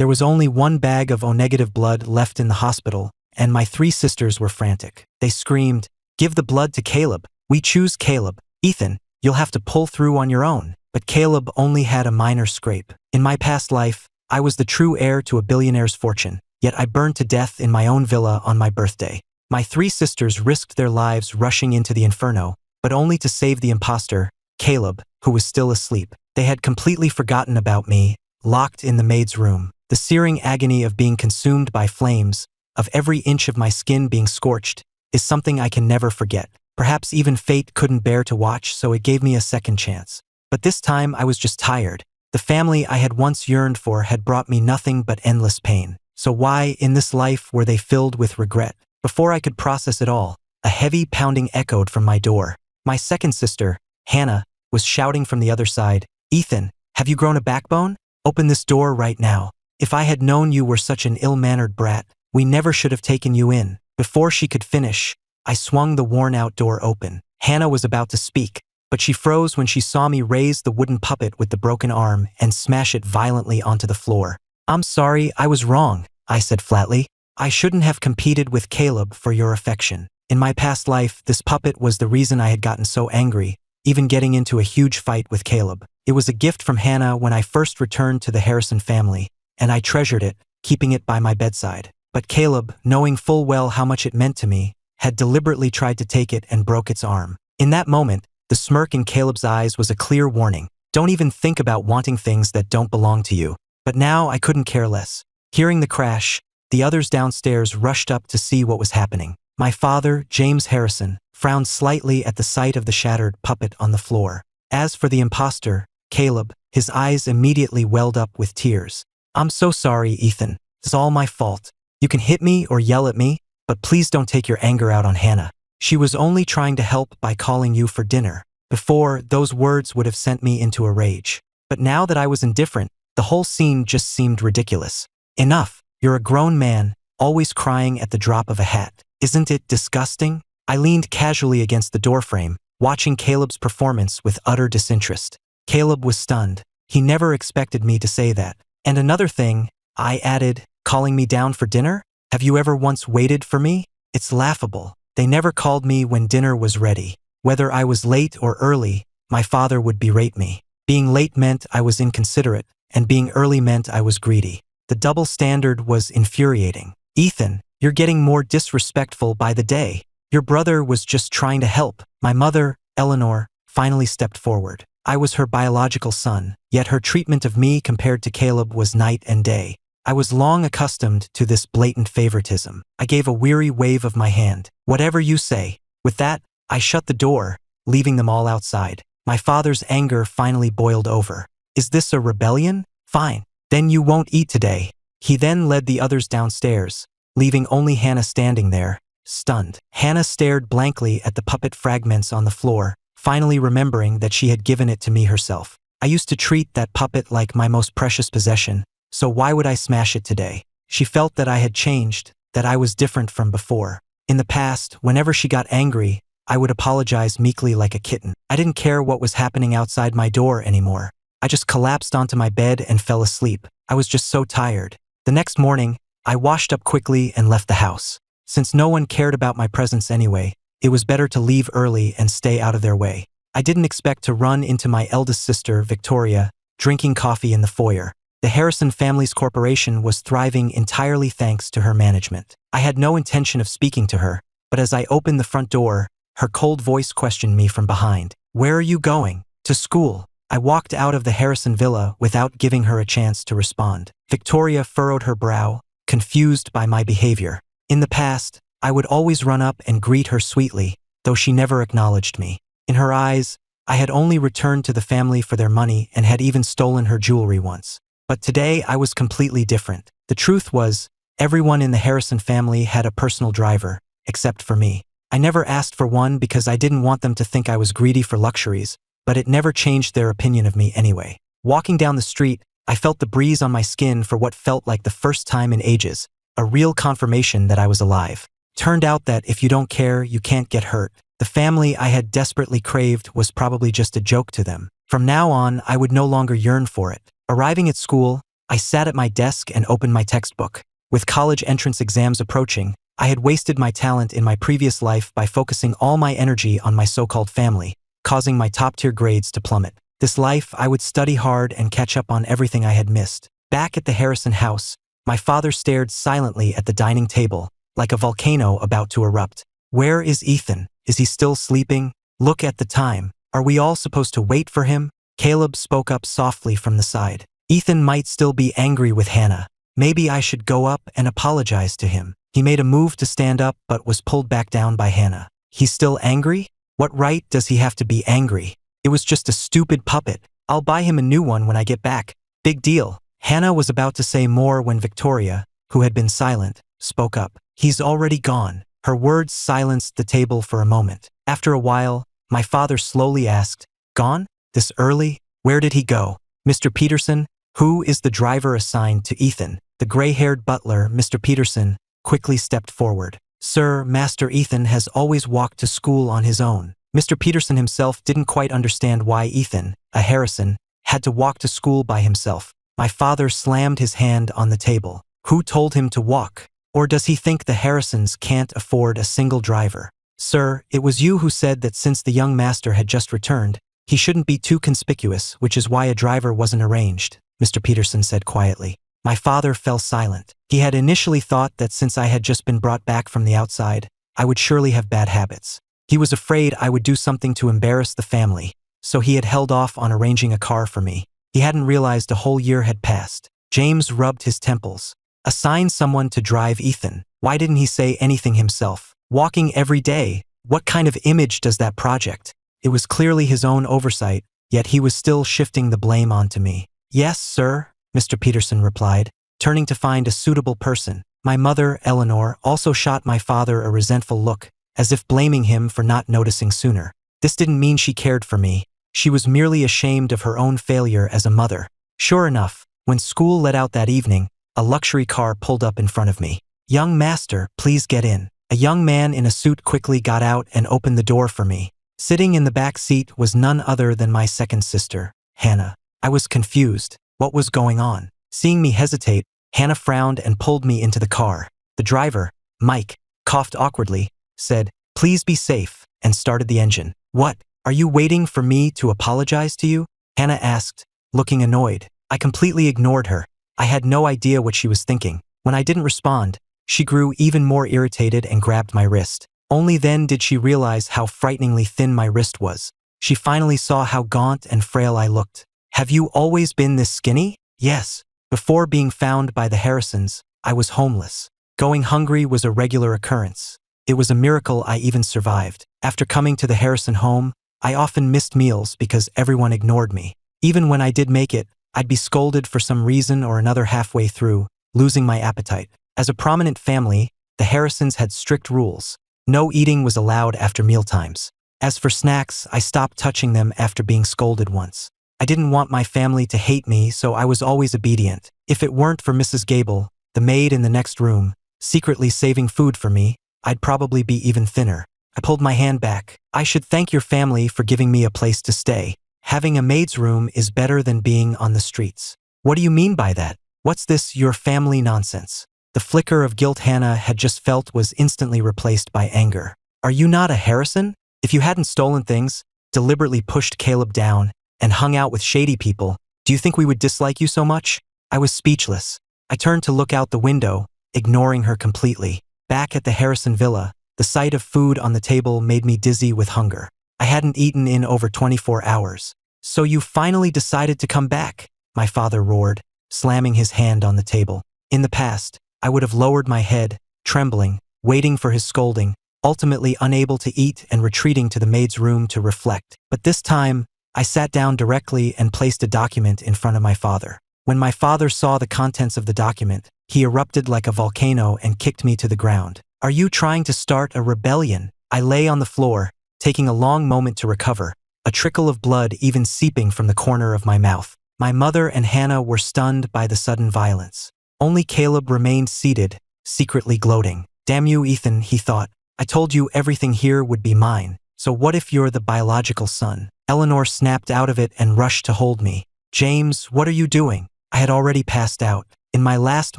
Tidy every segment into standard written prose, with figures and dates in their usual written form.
There was only one bag of O-negative blood left in the hospital, and my 3 sisters were frantic. They screamed, "Give the blood to Caleb. We choose Caleb. Ethan, you'll have to pull through on your own." But Caleb only had a minor scrape. In my past life, I was the true heir to a billionaire's fortune, yet I burned to death in my own villa on my birthday. My 3 sisters risked their lives rushing into the inferno, but only to save the imposter, Caleb, who was still asleep. They had completely forgotten about me, locked in the maid's room. The searing agony of being consumed by flames, of every inch of my skin being scorched, is something I can never forget. Perhaps even fate couldn't bear to watch, so it gave me a second chance. But this time I was just tired. The family I had once yearned for had brought me nothing but endless pain. So why, in this life, were they filled with regret? Before I could process it all, a heavy pounding echoed from my door. My second sister, Hannah, was shouting from the other side, "Ethan, have you grown a backbone? Open this door right now. If I had known you were such an ill-mannered brat, we never should have taken you in." Before she could finish, I swung the worn-out door open. Hannah was about to speak, but she froze when she saw me raise the wooden puppet with the broken arm and smash it violently onto the floor. "I'm sorry, I was wrong," I said flatly. "I shouldn't have competed with Caleb for your affection. In my past life, this puppet was the reason I had gotten so angry, even getting into a huge fight with Caleb. It was a gift from Hannah when I first returned to the Harrison family, and I treasured it, keeping it by my bedside. But Caleb, knowing full well how much it meant to me, had deliberately tried to take it and broke its arm. In that moment, the smirk in Caleb's eyes was a clear warning. Don't even think about wanting things that don't belong to you. But now I couldn't care less. Hearing the crash, the others downstairs rushed up to see what was happening. My father, James Harrison, frowned slightly at the sight of the shattered puppet on the floor. As for the imposter, Caleb, his eyes immediately welled up with tears. "I'm so sorry, Ethan. It's all my fault. You can hit me or yell at me, but please don't take your anger out on Hannah. She was only trying to help by calling you for dinner." Before, those words would have sent me into a rage. But now that I was indifferent, the whole scene just seemed ridiculous. "Enough. You're a grown man, always crying at the drop of a hat. Isn't it disgusting?" I leaned casually against the doorframe, watching Caleb's performance with utter disinterest. Caleb was stunned. He never expected me to say that. "And another thing," I added, "calling me down for dinner? Have you ever once waited for me? It's laughable. They never called me when dinner was ready. Whether I was late or early, my father would berate me. Being late meant I was inconsiderate, and being early meant I was greedy. The double standard was infuriating. Ethan, you're getting more disrespectful by the day. Your brother was just trying to help." My mother, Eleanor, finally stepped forward. I was her biological son, yet her treatment of me compared to Caleb was night and day. I was long accustomed to this blatant favoritism. I gave a weary wave of my hand. "Whatever you say." With that, I shut the door, leaving them all outside. My father's anger finally boiled over. "Is this a rebellion? Fine. Then you won't eat today." He then led the others downstairs, leaving only Hannah standing there, stunned. Hannah stared blankly at the puppet fragments on the floor, finally remembering that she had given it to me herself. I used to treat that puppet like my most precious possession, so why would I smash it today? She felt that I had changed, that I was different from before. In the past, whenever she got angry, I would apologize meekly like a kitten. I didn't care what was happening outside my door anymore. I just collapsed onto my bed and fell asleep. I was just so tired. The next morning, I washed up quickly and left the house. Since no one cared about my presence anyway, it was better to leave early and stay out of their way. I didn't expect to run into my eldest sister, Victoria, drinking coffee in the foyer. The Harrison family's corporation was thriving entirely thanks to her management. I had no intention of speaking to her, but as I opened the front door, her cold voice questioned me from behind. "Where are you going?" "To school." I walked out of the Harrison villa without giving her a chance to respond. Victoria furrowed her brow, confused by my behavior. In the past, I would always run up and greet her sweetly, though she never acknowledged me. In her eyes, I had only returned to the family for their money and had even stolen her jewelry once. But today I was completely different. The truth was, everyone in the Harrison family had a personal driver, except for me. I never asked for one because I didn't want them to think I was greedy for luxuries, but it never changed their opinion of me anyway. Walking down the street, I felt the breeze on my skin for what felt like the first time in ages, a real confirmation that I was alive. Turned out that if you don't care, you can't get hurt. The family I had desperately craved was probably just a joke to them. From now on, I would no longer yearn for it. Arriving at school, I sat at my desk and opened my textbook. With college entrance exams approaching, I had wasted my talent in my previous life by focusing all my energy on my so-called family, causing my top-tier grades to plummet. This life, I would study hard and catch up on everything I had missed. Back at the Harrison house, my father stared silently at the dining table, like a volcano about to erupt. Where is Ethan? Is he still sleeping? Look at the time. Are we all supposed to wait for him? Caleb spoke up softly from the side. Ethan might still be angry with Hannah. Maybe I should go up and apologize to him. He made a move to stand up but was pulled back down by Hannah. He's still angry? What right does he have to be angry? It was just a stupid puppet. I'll buy him a new one when I get back. Big deal. Hannah was about to say more when Victoria, who had been silent, spoke up. He's already gone. Her words silenced the table for a moment. After a while, my father slowly asked, "Gone? This early? Where did he go?" "Mr. Peterson, who is the driver assigned to Ethan?" The gray-haired butler, Mr. Peterson, quickly stepped forward. "Sir, Master Ethan has always walked to school on his own." Mr. Peterson himself didn't quite understand why Ethan, a Harrison, had to walk to school by himself. My father slammed his hand on the table. Who told him to walk? Or does he think the Harrisons can't afford a single driver? "Sir, it was you who said that since the young master had just returned, he shouldn't be too conspicuous, which is why a driver wasn't arranged," Mr. Peterson said quietly. My father fell silent. He had initially thought that since I had just been brought back from the outside, I would surely have bad habits. He was afraid I would do something to embarrass the family, so he had held off on arranging a car for me. He hadn't realized a whole year had passed. James rubbed his temples. Assign someone to drive Ethan. Why didn't he say anything himself? Walking every day. What kind of image does that project? It was clearly his own oversight, yet he was still shifting the blame onto me. "Yes, sir," Mr. Peterson replied, turning to find a suitable person. My mother, Eleanor, also shot my father a resentful look, as if blaming him for not noticing sooner. This didn't mean she cared for me. She was merely ashamed of her own failure as a mother. Sure enough, when school let out that evening, a luxury car pulled up in front of me. "Young master, please get in." A young man in a suit quickly got out and opened the door for me. Sitting in the back seat was none other than my second sister, Hannah. I was confused. What was going on? Seeing me hesitate, Hannah frowned and pulled me into the car. The driver, Mike, coughed awkwardly, said, "Please be safe," and started the engine. "What? Are you waiting for me to apologize to you?" Hannah asked, looking annoyed. I completely ignored her. I had no idea what she was thinking. When I didn't respond, she grew even more irritated and grabbed my wrist. Only then did she realize how frighteningly thin my wrist was. She finally saw how gaunt and frail I looked. "Have you always been this skinny?" "Yes. Before being found by the Harrisons, I was homeless. Going hungry was a regular occurrence. It was a miracle I even survived. After coming to the Harrison home, I often missed meals because everyone ignored me. Even when I did make it, I'd be scolded for some reason or another halfway through, losing my appetite. As a prominent family, the Harrisons had strict rules. No eating was allowed after mealtimes. As for snacks, I stopped touching them after being scolded once. I didn't want my family to hate me, so I was always obedient. If it weren't for Mrs. Gable, the maid in the next room, secretly saving food for me, I'd probably be even thinner. I pulled my hand back. "I should thank your family for giving me a place to stay. Having a maid's room is better than being on the streets." "What do you mean by that? What's this your family nonsense?" The flicker of guilt Hannah had just felt was instantly replaced by anger. "Are you not a Harrison? If you hadn't stolen things, deliberately pushed Caleb down, and hung out with shady people, do you think we would dislike you so much?" I was speechless. I turned to look out the window, ignoring her completely. Back at the Harrison villa, the sight of food on the table made me dizzy with hunger. I hadn't eaten in over 24 hours. "So you finally decided to come back?" my father roared, slamming his hand on the table. In the past, I would have lowered my head, trembling, waiting for his scolding, ultimately unable to eat and retreating to the maid's room to reflect. But this time, I sat down directly and placed a document in front of my father. When my father saw the contents of the document, he erupted like a volcano and kicked me to the ground. "Are you trying to start a rebellion?" I lay on the floor, taking a long moment to recover, a trickle of blood even seeping from the corner of my mouth. My mother and Hannah were stunned by the sudden violence. Only Caleb remained seated, secretly gloating. "Damn you, Ethan," he thought. "I told you everything here would be mine. So what if you're the biological son?" Eleanor snapped out of it and rushed to hold me. "James, what are you doing?" I had already passed out. In my last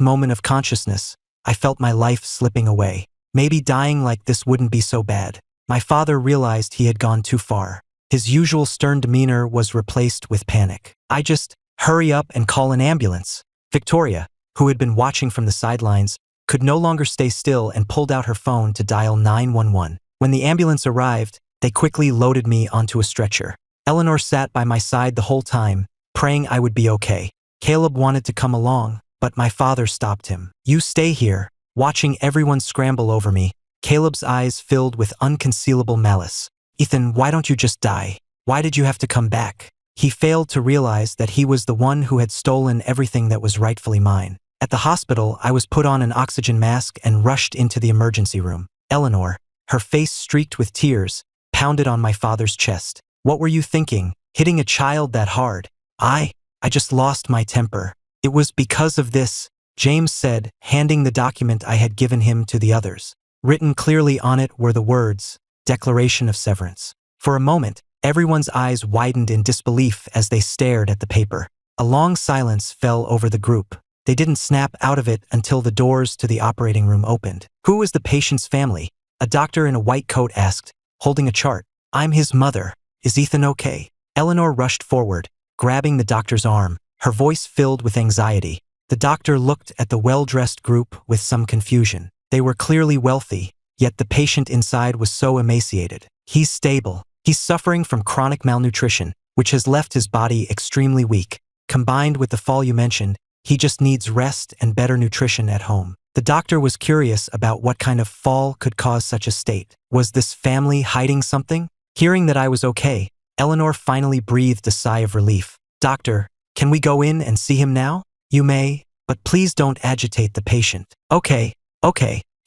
moment of consciousness, I felt my life slipping away. Maybe dying like this wouldn't be so bad. My father realized he had gone too far. His usual stern demeanor was replaced with panic. I just, hurry up and call an ambulance. Victoria, who had been watching from the sidelines, could no longer stay still and pulled out her phone to dial 911. When the ambulance arrived, they quickly loaded me onto a stretcher. Eleanor sat by my side the whole time, praying I would be okay. Caleb wanted to come along, but my father stopped him. You stay here. Watching everyone scramble over me, Caleb's eyes filled with unconcealable malice. Ethan, why don't you just die? Why did you have to come back? He failed to realize that he was the one who had stolen everything that was rightfully mine. At the hospital, I was put on an oxygen mask and rushed into the emergency room. Eleanor, her face streaked with tears, pounded on my father's chest. What were you thinking, hitting a child that hard? I just lost my temper. It was because of this, James said, handing the document I had given him to the others. Written clearly on it were the words, Declaration of Severance. For a moment, everyone's eyes widened in disbelief as they stared at the paper. A long silence fell over the group. They didn't snap out of it until the doors to the operating room opened. Who is the patient's family? A doctor in a white coat asked, holding a chart. I'm his mother. Is Ethan okay? Eleanor rushed forward, grabbing the doctor's arm, her voice filled with anxiety. The doctor looked at the well-dressed group with some confusion. They were clearly wealthy, yet the patient inside was so emaciated. He's stable. He's suffering from chronic malnutrition, which has left his body extremely weak. Combined with the fall you mentioned, he just needs rest and better nutrition at home. The doctor was curious about what kind of fall could cause such a state. Was this family hiding something? Hearing that I was okay, Eleanor finally breathed a sigh of relief. Doctor, can we go in and see him now? You may, but please don't agitate the patient. Okay,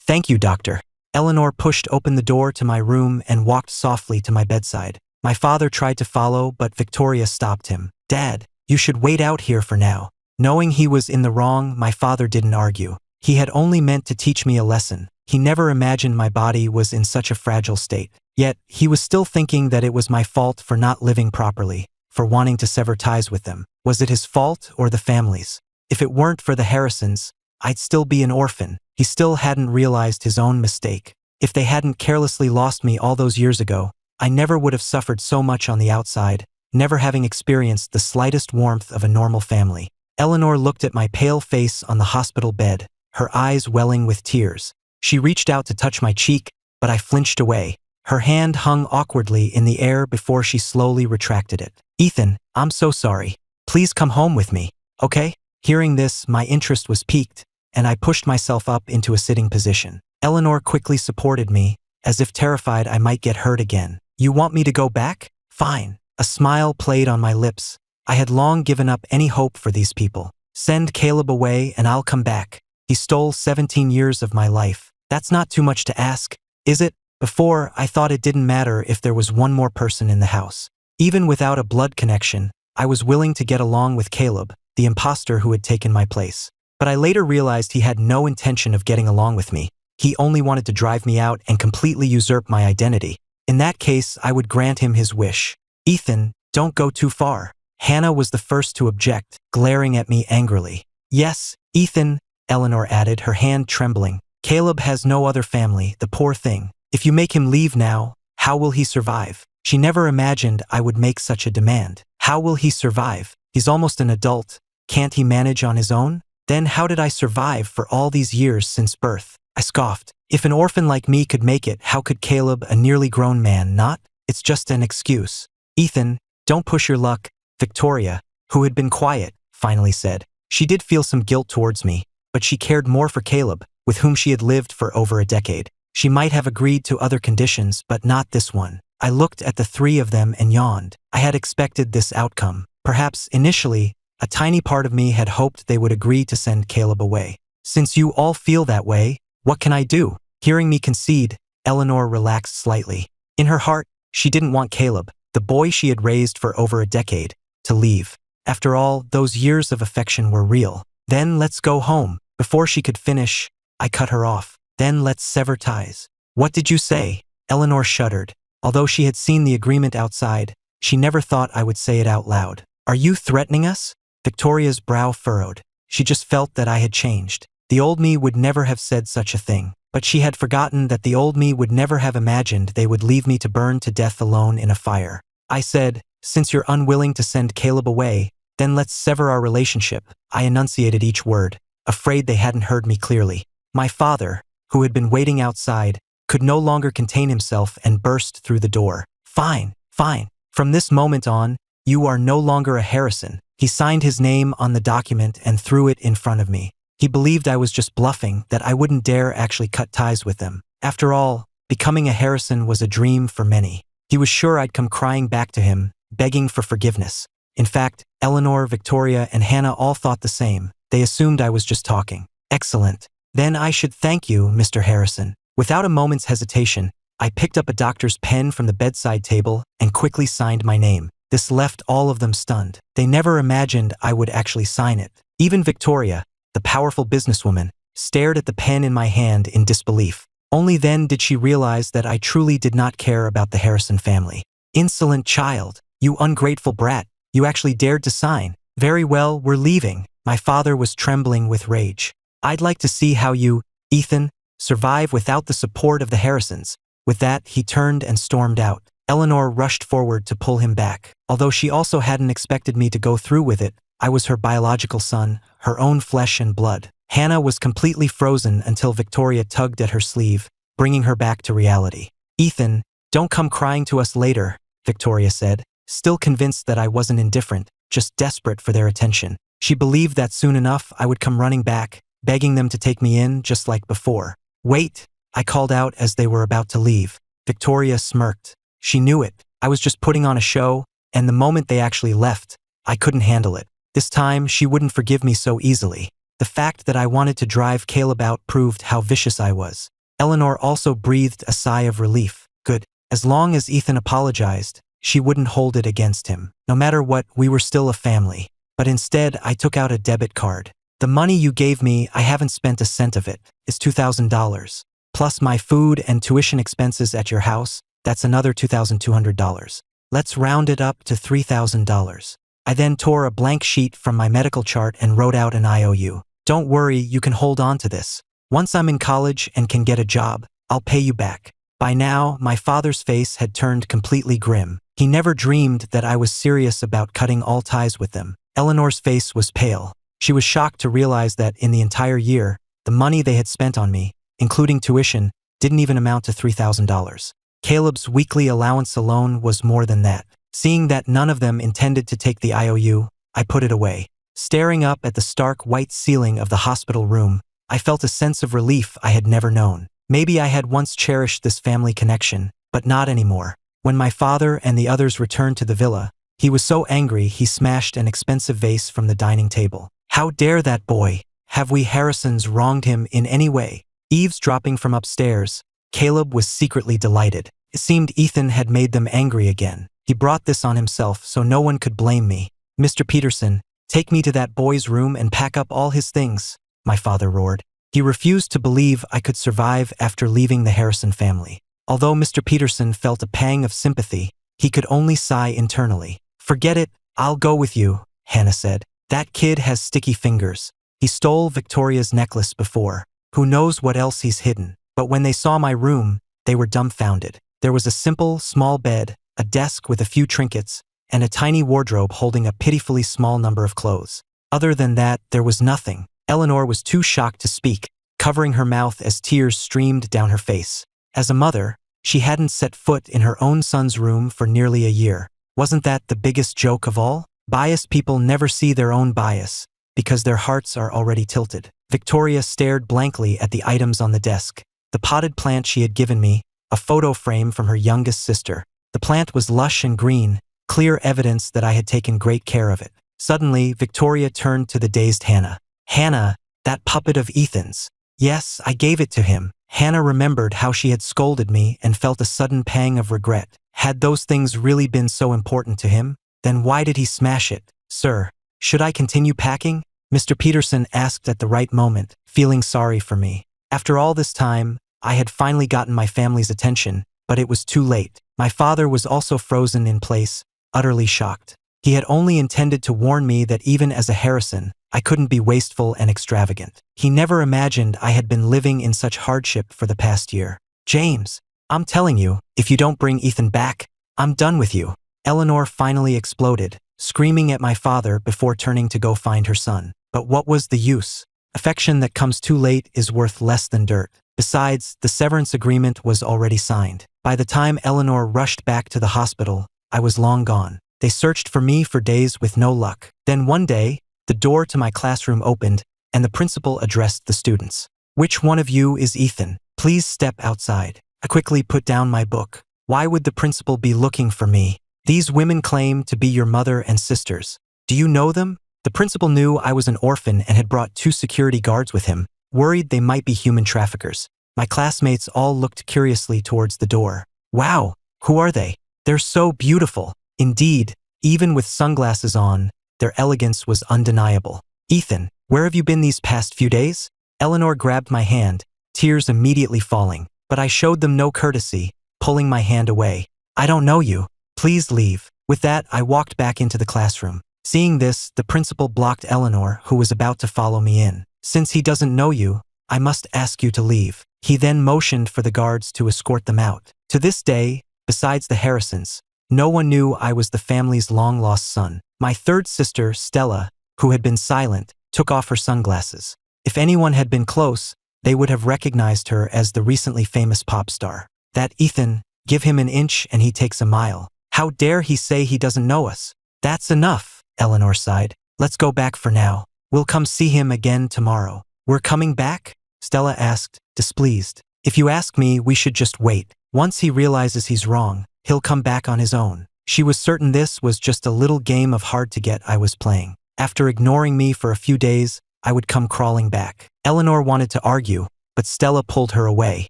thank you, doctor. Eleanor pushed open the door to my room and walked softly to my bedside. My father tried to follow, but Victoria stopped him. Dad, you should wait out here for now. Knowing he was in the wrong, my father didn't argue. He had only meant to teach me a lesson. He never imagined my body was in such a fragile state. Yet, he was still thinking that it was my fault for not living properly, for wanting to sever ties with them. Was it his fault or the family's? If it weren't for the Harrisons, I'd still be an orphan. He still hadn't realized his own mistake. If they hadn't carelessly lost me all those years ago, I never would have suffered so much on the outside, never having experienced the slightest warmth of a normal family. Eleanor looked at my pale face on the hospital bed, her eyes welling with tears. She reached out to touch my cheek, but I flinched away. Her hand hung awkwardly in the air before she slowly retracted it. Ethan, I'm so sorry. Please come home with me, okay? Hearing this, my interest was piqued, and I pushed myself up into a sitting position. Eleanor quickly supported me, as if terrified I might get hurt again. You want me to go back? Fine. A smile played on my lips. I had long given up any hope for these people. Send Caleb away and I'll come back. He stole 17 years of my life. That's not too much to ask, is it? Before, I thought it didn't matter if there was one more person in the house. Even without a blood connection, I was willing to get along with Caleb, the imposter who had taken my place. But I later realized he had no intention of getting along with me. He only wanted to drive me out and completely usurp my identity. In that case, I would grant him his wish. Ethan, don't go too far. Hannah was the first to object, glaring at me angrily. Yes, Ethan, Eleanor added, her hand trembling. Caleb has no other family, the poor thing. If you make him leave now, how will he survive? She never imagined I would make such a demand. How will he survive? He's almost an adult. Can't he manage on his own? Then how did I survive for all these years since birth? I scoffed. If an orphan like me could make it, how could Caleb, a nearly grown man, not? It's just an excuse. Ethan, don't push your luck. Victoria, who had been quiet, finally said. She did feel some guilt towards me, but she cared more for Caleb, with whom she had lived for over a decade. She might have agreed to other conditions, but not this one. I looked at the three of them and yawned. I had expected this outcome. Perhaps, initially, a tiny part of me had hoped they would agree to send Caleb away. Since you all feel that way, what can I do? Hearing me concede, Eleanor relaxed slightly. In her heart, she didn't want Caleb, the boy she had raised for over a decade, to leave. After all, those years of affection were real. Then let's go home. Before she could finish, I cut her off. Then let's sever ties. What did you say? Eleanor shuddered. Although she had seen the agreement outside, she never thought I would say it out loud. Are you threatening us? Victoria's brow furrowed. She just felt that I had changed. The old me would never have said such a thing, but she had forgotten that the old me would never have imagined they would leave me to burn to death alone in a fire. I said, "Since you're unwilling to send Caleb away, then let's sever our relationship." I enunciated each word, afraid they hadn't heard me clearly. My father, who had been waiting outside, could no longer contain himself and burst through the door. "Fine, fine. From this moment on, you are no longer a Harrison." He signed his name on the document and threw it in front of me. He believed I was just bluffing, that I wouldn't dare actually cut ties with them. After all, becoming a Harrison was a dream for many. He was sure I'd come crying back to him, begging for forgiveness. In fact, Eleanor, Victoria, and Hannah all thought the same. They assumed I was just talking. "Excellent. Then I should thank you, Mr. Harrison." Without a moment's hesitation, I picked up a doctor's pen from the bedside table and quickly signed my name. This left all of them stunned. They never imagined I would actually sign it. Even Victoria, the powerful businesswoman, stared at the pen in my hand in disbelief. Only then did she realize that I truly did not care about the Harrison family. "Insolent child, you ungrateful brat, you actually dared to sign. Very well, we're leaving." My father was trembling with rage. "I'd like to see how you, Ethan, survive without the support of the Harrisons." With that, he turned and stormed out. Eleanor rushed forward to pull him back. Although she also hadn't expected me to go through with it, I was her biological son, her own flesh and blood. Hannah was completely frozen until Victoria tugged at her sleeve, bringing her back to reality. "Ethan, don't come crying to us later," Victoria said, still convinced that I wasn't indifferent, just desperate for their attention. She believed that soon enough I would come running back, begging them to take me in just like before. "Wait," I called out as they were about to leave. Victoria smirked. She knew it. I was just putting on a show, and the moment they actually left, I couldn't handle it. This time, she wouldn't forgive me so easily. The fact that I wanted to drive Caleb out proved how vicious I was. Eleanor also breathed a sigh of relief. Good. As long as Ethan apologized, she wouldn't hold it against him. No matter what, we were still a family. But instead, I took out a debit card. "The money you gave me, I haven't spent a cent of it. It's $2,000. Plus my food and tuition expenses at your house, that's another $2,200. Let's round it up to $3,000. I then tore a blank sheet from my medical chart and wrote out an IOU. "Don't worry, you can hold on to this. Once I'm in college and can get a job, I'll pay you back." By now, my father's face had turned completely grim. He never dreamed that I was serious about cutting all ties with them. Eleanor's face was pale. She was shocked to realize that in the entire year, the money they had spent on me, including tuition, didn't even amount to $3,000. Caleb's weekly allowance alone was more than that. Seeing that none of them intended to take the IOU, I put it away. Staring up at the stark white ceiling of the hospital room, I felt a sense of relief I had never known. Maybe I had once cherished this family connection, but not anymore. When my father and the others returned to the villa, he was so angry he smashed an expensive vase from the dining table. "How dare that boy? Have we Harrisons wronged him in any way?" Eavesdropping from upstairs, Caleb was secretly delighted. It seemed Ethan had made them angry again. He brought this on himself so no one could blame me. "Mr. Peterson, take me to that boy's room and pack up all his things," my father roared. He refused to believe I could survive after leaving the Harrison family. Although Mr. Peterson felt a pang of sympathy, he could only sigh internally. "Forget it, I'll go with you," Hannah said. "That kid has sticky fingers. He stole Victoria's necklace before. Who knows what else he's hidden." But when they saw my room, they were dumbfounded. There was a simple, small bed, a desk with a few trinkets, and a tiny wardrobe holding a pitifully small number of clothes. Other than that, there was nothing. Eleanor was too shocked to speak, covering her mouth as tears streamed down her face. As a mother, she hadn't set foot in her own son's room for nearly a year. Wasn't that the biggest joke of all? Biased people never see their own bias, because their hearts are already tilted. Victoria stared blankly at the items on the desk. The potted plant she had given me, a photo frame from her youngest sister. The plant was lush and green, clear evidence that I had taken great care of it. Suddenly, Victoria turned to the dazed Hannah. "Hannah, that puppet of Ethan's." "Yes, I gave it to him." Hannah remembered how she had scolded me and felt a sudden pang of regret. Had those things really been so important to him? Then why did he smash it? "Sir, should I continue packing?" Mr. Peterson asked at the right moment, feeling sorry for me. After all this time, I had finally gotten my family's attention, but it was too late. My father was also frozen in place, utterly shocked. He had only intended to warn me that even as a Harrison, I couldn't be wasteful and extravagant. He never imagined I had been living in such hardship for the past year. James, I'm telling you, if you don't bring Ethan back, I'm done with you. Eleanor finally exploded, screaming at my father before turning to go find her son. But what was the use? Affection that comes too late is worth less than dirt. Besides, the severance agreement was already signed. By the time Eleanor rushed back to the hospital, I was long gone. They searched for me for days with no luck. Then one day, the door to my classroom opened, and the principal addressed the students. "Which one of you is Ethan? Please step outside." I quickly put down my book. Why would the principal be looking for me? These women claim to be your mother and sisters. Do you know them? The principal knew I was an orphan and had brought 2 security guards with him, worried they might be human traffickers. My classmates all looked curiously towards the door. Wow, who are they? They're so beautiful. Indeed, even with sunglasses on, their elegance was undeniable. "Ethan, where have you been these past few days?" Eleanor grabbed my hand, tears immediately falling, but I showed them no courtesy, pulling my hand away. "I don't know you. Please leave." With that, I walked back into the classroom. Seeing this, the principal blocked Eleanor, who was about to follow me in. "Since he doesn't know you, I must ask you to leave." He then motioned for the guards to escort them out. To this day, besides the Harrisons, no one knew I was the family's long-lost son. My third sister, Stella, who had been silent, took off her sunglasses. If anyone had been close, they would have recognized her as the recently famous pop star. "That Ethan, give him an inch and he takes a mile. How dare he say he doesn't know us?" "That's enough," Eleanor sighed. "Let's go back for now. We'll come see him again tomorrow." "We're coming back?" Stella asked, displeased. "If you ask me, we should just wait. Once he realizes he's wrong, he'll come back on his own." She was certain this was just a little game of hard to get I was playing. After ignoring me for a few days, I would come crawling back. Eleanor wanted to argue, but Stella pulled her away.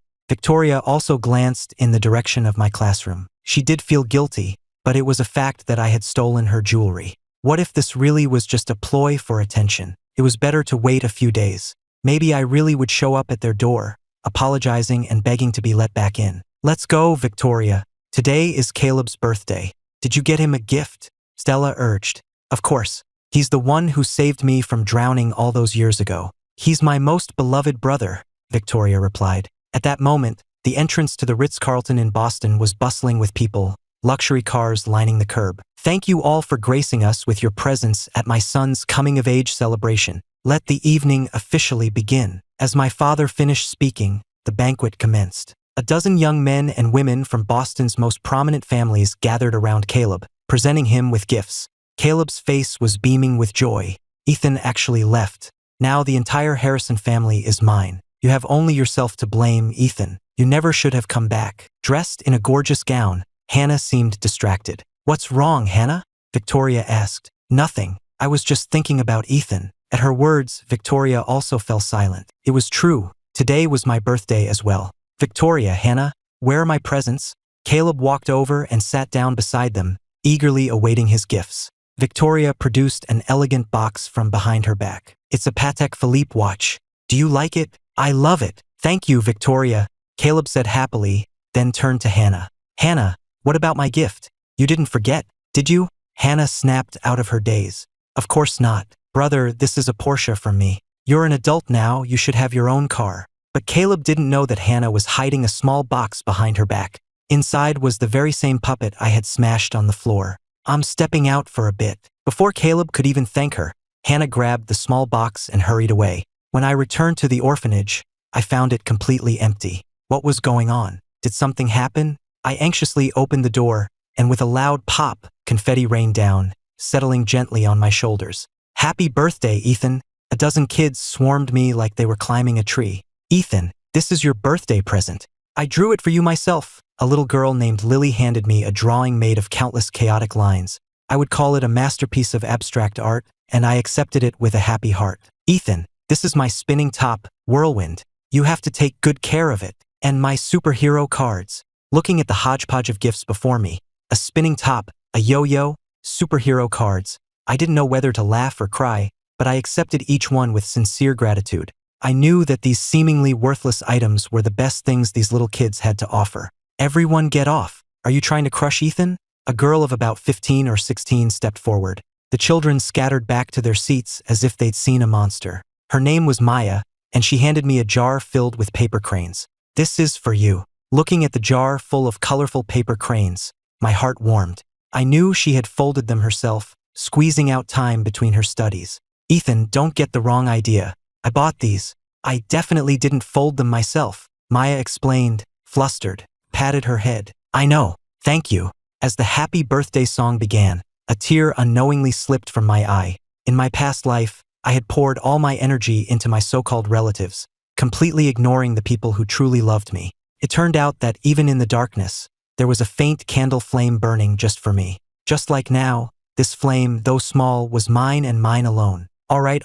Victoria also glanced in the direction of my classroom. She did feel guilty, but it was a fact that I had stolen her jewelry. What if this really was just a ploy for attention? It was better to wait a few days. Maybe I really would show up at their door, apologizing and begging to be let back in. "Let's go, Victoria. Today is Caleb's birthday. Did you get him a gift?" Stella urged. "Of course. He's the one who saved me from drowning all those years ago. He's my most beloved brother," Victoria replied. At that moment, the entrance to the Ritz-Carlton in Boston was bustling with people, luxury cars lining the curb. "Thank you all for gracing us with your presence at my son's coming-of-age celebration. Let the evening officially begin." As my father finished speaking, the banquet commenced. A dozen young men and women from Boston's most prominent families gathered around Caleb, presenting him with gifts. Caleb's face was beaming with joy. "Ethan actually left. Now the entire Harrison family is mine. You have only yourself to blame, Ethan. You never should have come back." Dressed in a gorgeous gown, Hannah seemed distracted. "What's wrong, Hannah?" Victoria asked. "Nothing. I was just thinking about Ethan." At her words, Victoria also fell silent. It was true. Today was my birthday as well. "Victoria, Hannah, where are my presents?" Caleb walked over and sat down beside them, eagerly awaiting his gifts. Victoria produced an elegant box from behind her back. "It's a Patek Philippe watch. Do you like it?" "I love it. Thank you, Victoria," Caleb said happily, then turned to Hannah. "Hannah, what about my gift? You didn't forget, did you?" Hannah snapped out of her daze. "Of course not. Brother, this is a Porsche from me. You're an adult now, you should have your own car." But Caleb didn't know that Hannah was hiding a small box behind her back. Inside was the very same puppet I had smashed on the floor. "I'm stepping out for a bit." Before Caleb could even thank her, Hannah grabbed the small box and hurried away. When I returned to the orphanage, I found it completely empty. What was going on? Did something happen? I anxiously opened the door, and with a loud pop, confetti rained down, settling gently on my shoulders. "Happy birthday, Ethan." A dozen kids swarmed me like they were climbing a tree. "Ethan, this is your birthday present. I drew it for you myself." A little girl named Lily handed me a drawing made of countless chaotic lines. I would call it a masterpiece of abstract art, and I accepted it with a happy heart. "Ethan, this is my spinning top, Whirlwind. You have to take good care of it. And my superhero cards." Looking at the hodgepodge of gifts before me, a spinning top, a yo-yo, superhero cards, I didn't know whether to laugh or cry, but I accepted each one with sincere gratitude. I knew that these seemingly worthless items were the best things these little kids had to offer. "Everyone get off. Are you trying to crush Ethan?" A girl of about 15 or 16 stepped forward. The children scattered back to their seats as if they'd seen a monster. Her name was Maya, and she handed me a jar filled with paper cranes. "This is for you." Looking at the jar full of colorful paper cranes, my heart warmed. I knew she had folded them herself, squeezing out time between her studies. "Ethan, don't get the wrong idea. I bought these. I definitely didn't fold them myself," Maya explained, flustered, patted her head. "I know, thank you." As the happy birthday song began, a tear unknowingly slipped from my eye. In my past life, I had poured all my energy into my so-called relatives, completely ignoring the people who truly loved me. It turned out that even in the darkness, there was a faint candle flame burning just for me. Just like now, this flame, though small, was mine and mine alone. All right,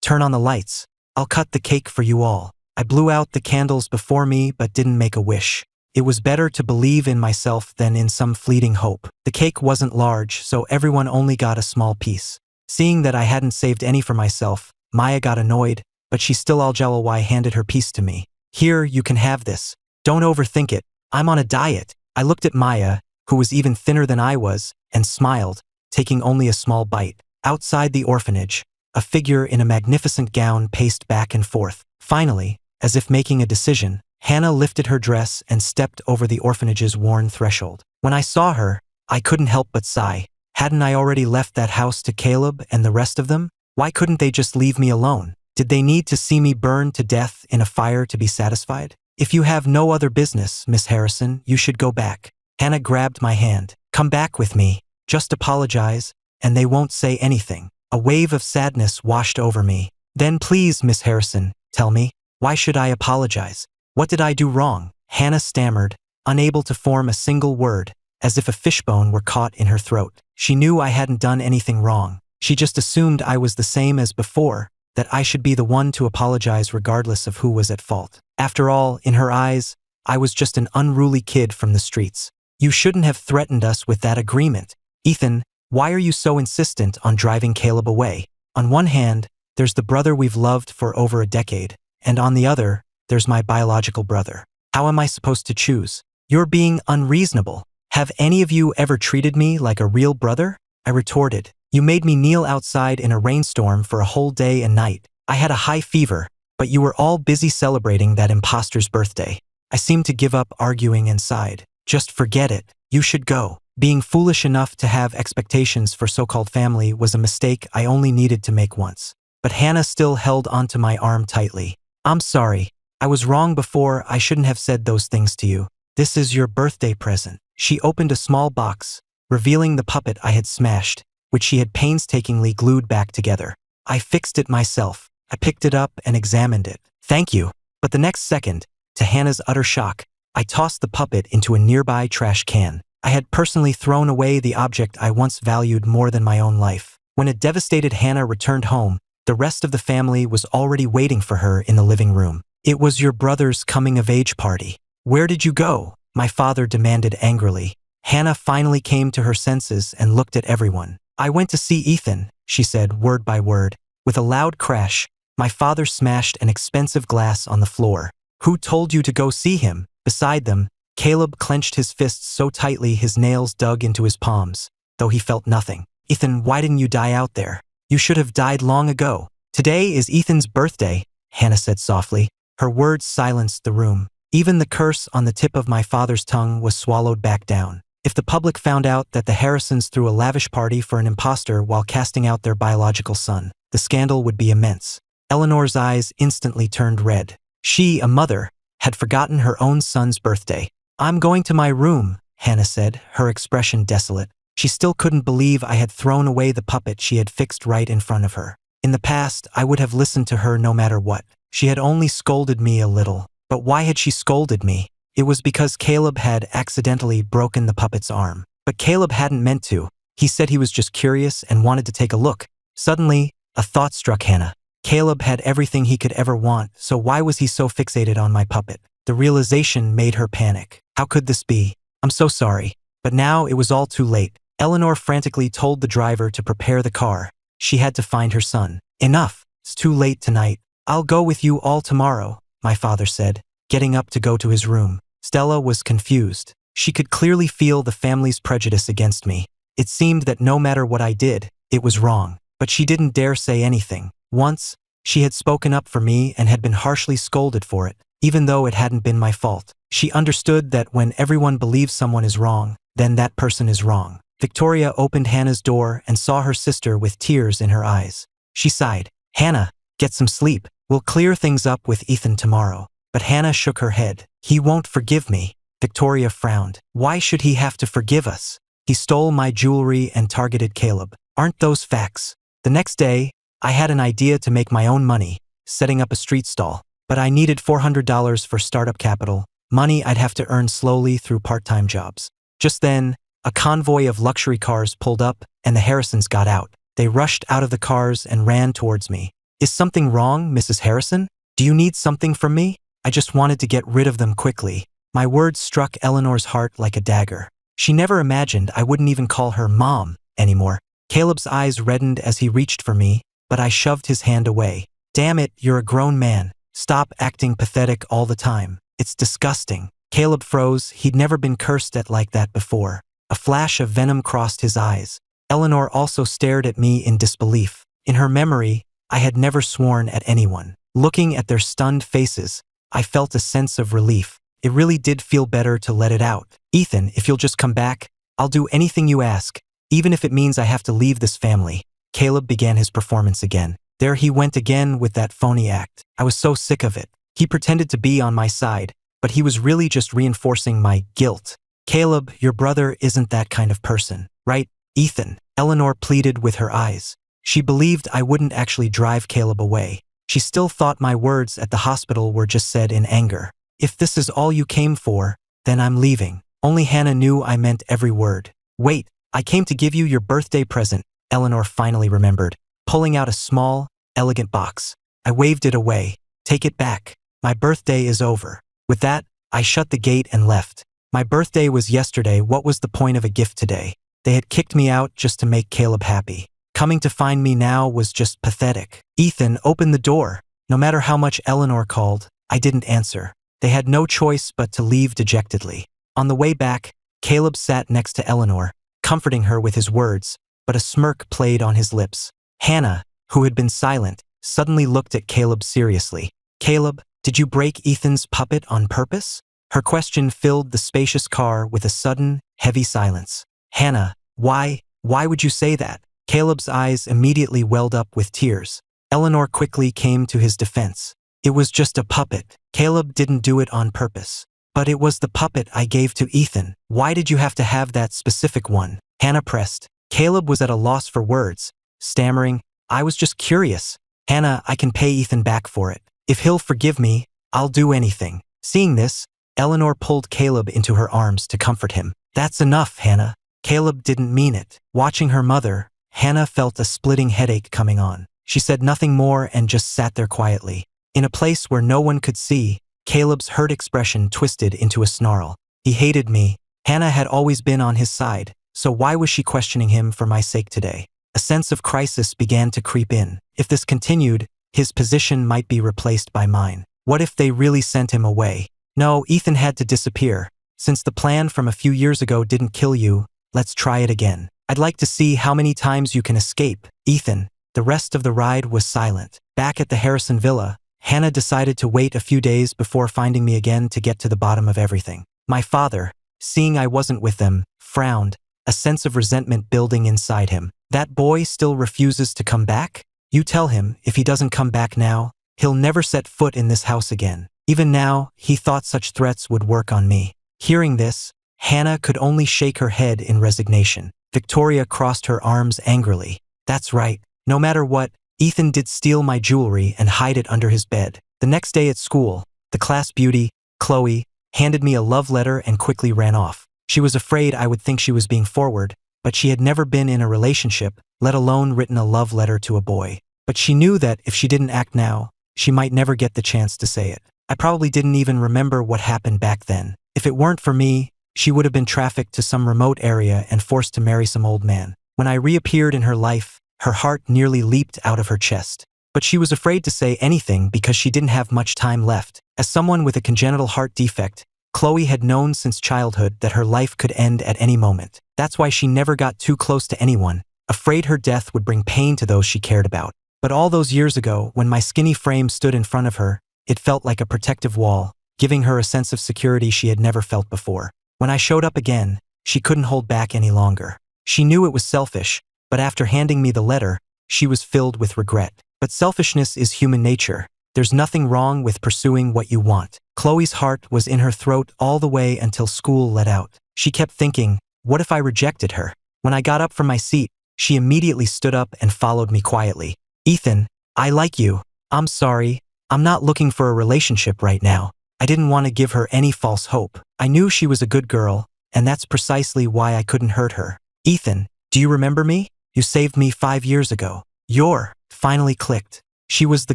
turn on the lights. I'll cut the cake for you all." I blew out the candles before me but didn't make a wish. It was better to believe in myself than in some fleeting hope. The cake wasn't large, so everyone only got a small piece. Seeing that I hadn't saved any for myself, Maya got annoyed, but she still aljalawai handed her piece to me. "Here, you can have this. Don't overthink it. I'm on a diet." I looked at Maya, who was even thinner than I was, and smiled, taking only a small bite. Outside the orphanage, a figure in a magnificent gown paced back and forth. Finally, as if making a decision, Hannah lifted her dress and stepped over the orphanage's worn threshold. When I saw her, I couldn't help but sigh. Hadn't I already left that house to Caleb and the rest of them? Why couldn't they just leave me alone? Did they need to see me burn to death in a fire to be satisfied? "If you have no other business, Miss Harrison, you should go back." Hannah grabbed my hand. "Come back with me. Just apologize, and they won't say anything." A wave of sadness washed over me. "Then please, Miss Harrison, tell me, why should I apologize? What did I do wrong?" Hannah stammered, unable to form a single word, as if a fishbone were caught in her throat. She knew I hadn't done anything wrong. She just assumed I was the same as before, that I should be the one to apologize regardless of who was at fault. After all, in her eyes, I was just an unruly kid from the streets. "You shouldn't have threatened us with that agreement. Ethan, why are you so insistent on driving Caleb away? On one hand, there's the brother we've loved for over a decade, and on the other, there's my biological brother. How am I supposed to choose? You're being unreasonable. Have any of you ever treated me like a real brother?" I retorted. "You made me kneel outside in a rainstorm for a whole day and night. I had a high fever, but you were all busy celebrating that imposter's birthday." I seemed to give up arguing and sighed. "Just forget it. You should go." Being foolish enough to have expectations for so-called family was a mistake I only needed to make once. But Hannah still held onto my arm tightly. "I'm sorry. I was wrong before. I shouldn't have said those things to you. This is your birthday present." She opened a small box, revealing the puppet I had smashed, which she had painstakingly glued back together. I fixed it myself. I picked it up and examined it. "Thank you." But the next second, to Hannah's utter shock, I tossed the puppet into a nearby trash can. I had personally thrown away the object I once valued more than my own life. When a devastated Hannah returned home, the rest of the family was already waiting for her in the living room. "It was your brother's coming-of-age party. Where did you go?" my father demanded angrily. Hannah finally came to her senses and looked at everyone. "I went to see Ethan," she said word by word. With a loud crash, my father smashed an expensive glass on the floor. "Who told you to go see him?" Beside them, Caleb clenched his fists so tightly his nails dug into his palms, though he felt nothing. "Ethan, why didn't you die out there? You should have died long ago." "Today is Ethan's birthday," Hannah said softly. Her words silenced the room. Even the curse on the tip of my father's tongue was swallowed back down. If the public found out that the Harrisons threw a lavish party for an imposter while casting out their biological son, the scandal would be immense. Eleanor's eyes instantly turned red. She, a mother, had forgotten her own son's birthday. "I'm going to my room," Hannah said, her expression desolate. She still couldn't believe I had thrown away the puppet she had fixed right in front of her. In the past, I would have listened to her no matter what. She had only scolded me a little. But why had she scolded me? It was because Caleb had accidentally broken the puppet's arm. But Caleb hadn't meant to. He said he was just curious and wanted to take a look. Suddenly, a thought struck Hannah. Caleb had everything he could ever want, so why was he so fixated on my puppet? The realization made her panic. How could this be? "I'm so sorry." But now it was all too late. Eleanor frantically told the driver to prepare the car. She had to find her son. "Enough. It's too late tonight. I'll go with you all tomorrow," my father said, getting up to go to his room. Stella was confused. She could clearly feel the family's prejudice against me. It seemed that no matter what I did, it was wrong. But she didn't dare say anything. Once, she had spoken up for me and had been harshly scolded for it, even though it hadn't been my fault. She understood that when everyone believes someone is wrong, then that person is wrong. Victoria opened Hannah's door and saw her sister with tears in her eyes. She sighed. "Hannah, get some sleep. We'll clear things up with Ethan tomorrow." But Hannah shook her head. "He won't forgive me." Victoria frowned. "Why should he have to forgive us? He stole my jewelry and targeted Caleb. Aren't those facts?" The next day, I had an idea to make my own money, setting up a street stall. But I needed $400 for startup capital, money I'd have to earn slowly through part-time jobs. Just then, a convoy of luxury cars pulled up and the Harrisons got out. They rushed out of the cars and ran towards me. "Is something wrong, Mrs. Harrison? Do you need something from me?" I just wanted to get rid of them quickly. My words struck Eleanor's heart like a dagger. She never imagined I wouldn't even call her Mom anymore. Caleb's eyes reddened as he reached for me, but I shoved his hand away. "Damn it, you're a grown man. Stop acting pathetic all the time. It's disgusting." Caleb froze. He'd never been cursed at like that before. A flash of venom crossed his eyes. Eleanor also stared at me in disbelief. In her memory, I had never sworn at anyone. Looking at their stunned faces, I felt a sense of relief. It really did feel better to let it out. "Ethan, if you'll just come back, I'll do anything you ask, even if it means I have to leave this family." Caleb began his performance again. There he went again with that phony act. I was so sick of it. He pretended to be on my side, but he was really just reinforcing my guilt. "Caleb, your brother isn't that kind of person, right, Ethan?" Eleanor pleaded with her eyes. She believed I wouldn't actually drive Caleb away. She still thought my words at the hospital were just said in anger. "If this is all you came for, then I'm leaving." Only Hannah knew I meant every word. "Wait, I came to give you your birthday present," Eleanor finally remembered, pulling out a small, elegant box. I waved it away. "Take it back. My birthday is over." With that, I shut the gate and left. My birthday was yesterday. What was the point of a gift today? They had kicked me out just to make Caleb happy. Coming to find me now was just pathetic. "Ethan, open the door." No matter how much Eleanor called, I didn't answer. They had no choice but to leave dejectedly. On the way back, Caleb sat next to Eleanor, comforting her with his words, but a smirk played on his lips. Hannah, who had been silent, suddenly looked at Caleb seriously. "Caleb, did you break Ethan's puppet on purpose?" Her question filled the spacious car with a sudden, heavy silence. "Hannah, why would you say that?" Caleb's eyes immediately welled up with tears. Eleanor quickly came to his defense. "It was just a puppet. Caleb didn't do it on purpose. But it was the puppet I gave to Ethan. Why did you have to have that specific one?" Hannah pressed. Caleb was at a loss for words, stammering, "I was just curious. Hannah, I can pay Ethan back for it. If he'll forgive me, I'll do anything." Seeing this, Eleanor pulled Caleb into her arms to comfort him. "That's enough, Hannah." Caleb didn't mean it. Watching her mother, Hannah felt a splitting headache coming on. She said nothing more and just sat there quietly. In a place where no one could see, Caleb's hurt expression twisted into a snarl. He hated me. Hannah had always been on his side, so why was she questioning him for my sake today? A sense of crisis began to creep in. If this continued, his position might be replaced by mine. What if they really sent him away? No, Ethan had to disappear. Since the plan from a few years ago didn't kill you, let's try it again. I'd like to see how many times you can escape, Ethan. The rest of the ride was silent. Back at the Harrison villa, Hannah decided to wait a few days before finding me again to get to the bottom of everything. My father, seeing I wasn't with them, frowned, a sense of resentment building inside him. "That boy still refuses to come back? You tell him, if he doesn't come back now, he'll never set foot in this house again." Even now, he thought such threats would work on me. Hearing this, Hannah could only shake her head in resignation. Victoria crossed her arms angrily. "That's right. No matter what, Ethan did steal my jewelry and hide it under his bed." The next day at school, the class beauty, Chloe, handed me a love letter and quickly ran off. She was afraid I would think she was being forward, but she had never been in a relationship, let alone written a love letter to a boy. But she knew that if she didn't act now, she might never get the chance to say it. I probably didn't even remember what happened back then. If it weren't for me, she would have been trafficked to some remote area and forced to marry some old man. When I reappeared in her life, her heart nearly leaped out of her chest. But she was afraid to say anything because she didn't have much time left. As someone with a congenital heart defect, Chloe had known since childhood that her life could end at any moment. That's why she never got too close to anyone, afraid her death would bring pain to those she cared about. But all those years ago, when my skinny frame stood in front of her, it felt like a protective wall, giving her a sense of security she had never felt before. When I showed up again, she couldn't hold back any longer. She knew it was selfish, but after handing me the letter, she was filled with regret. But selfishness is human nature. There's nothing wrong with pursuing what you want. Chloe's heart was in her throat all the way until school let out. She kept thinking, what if I rejected her? When I got up from my seat, she immediately stood up and followed me quietly. Ethan, I like you. I'm sorry. I'm not looking for a relationship right now. I didn't want to give her any false hope. I knew she was a good girl, and that's precisely why I couldn't hurt her. Ethan, do you remember me? You saved me 5 years ago. You're finally clicked. She was the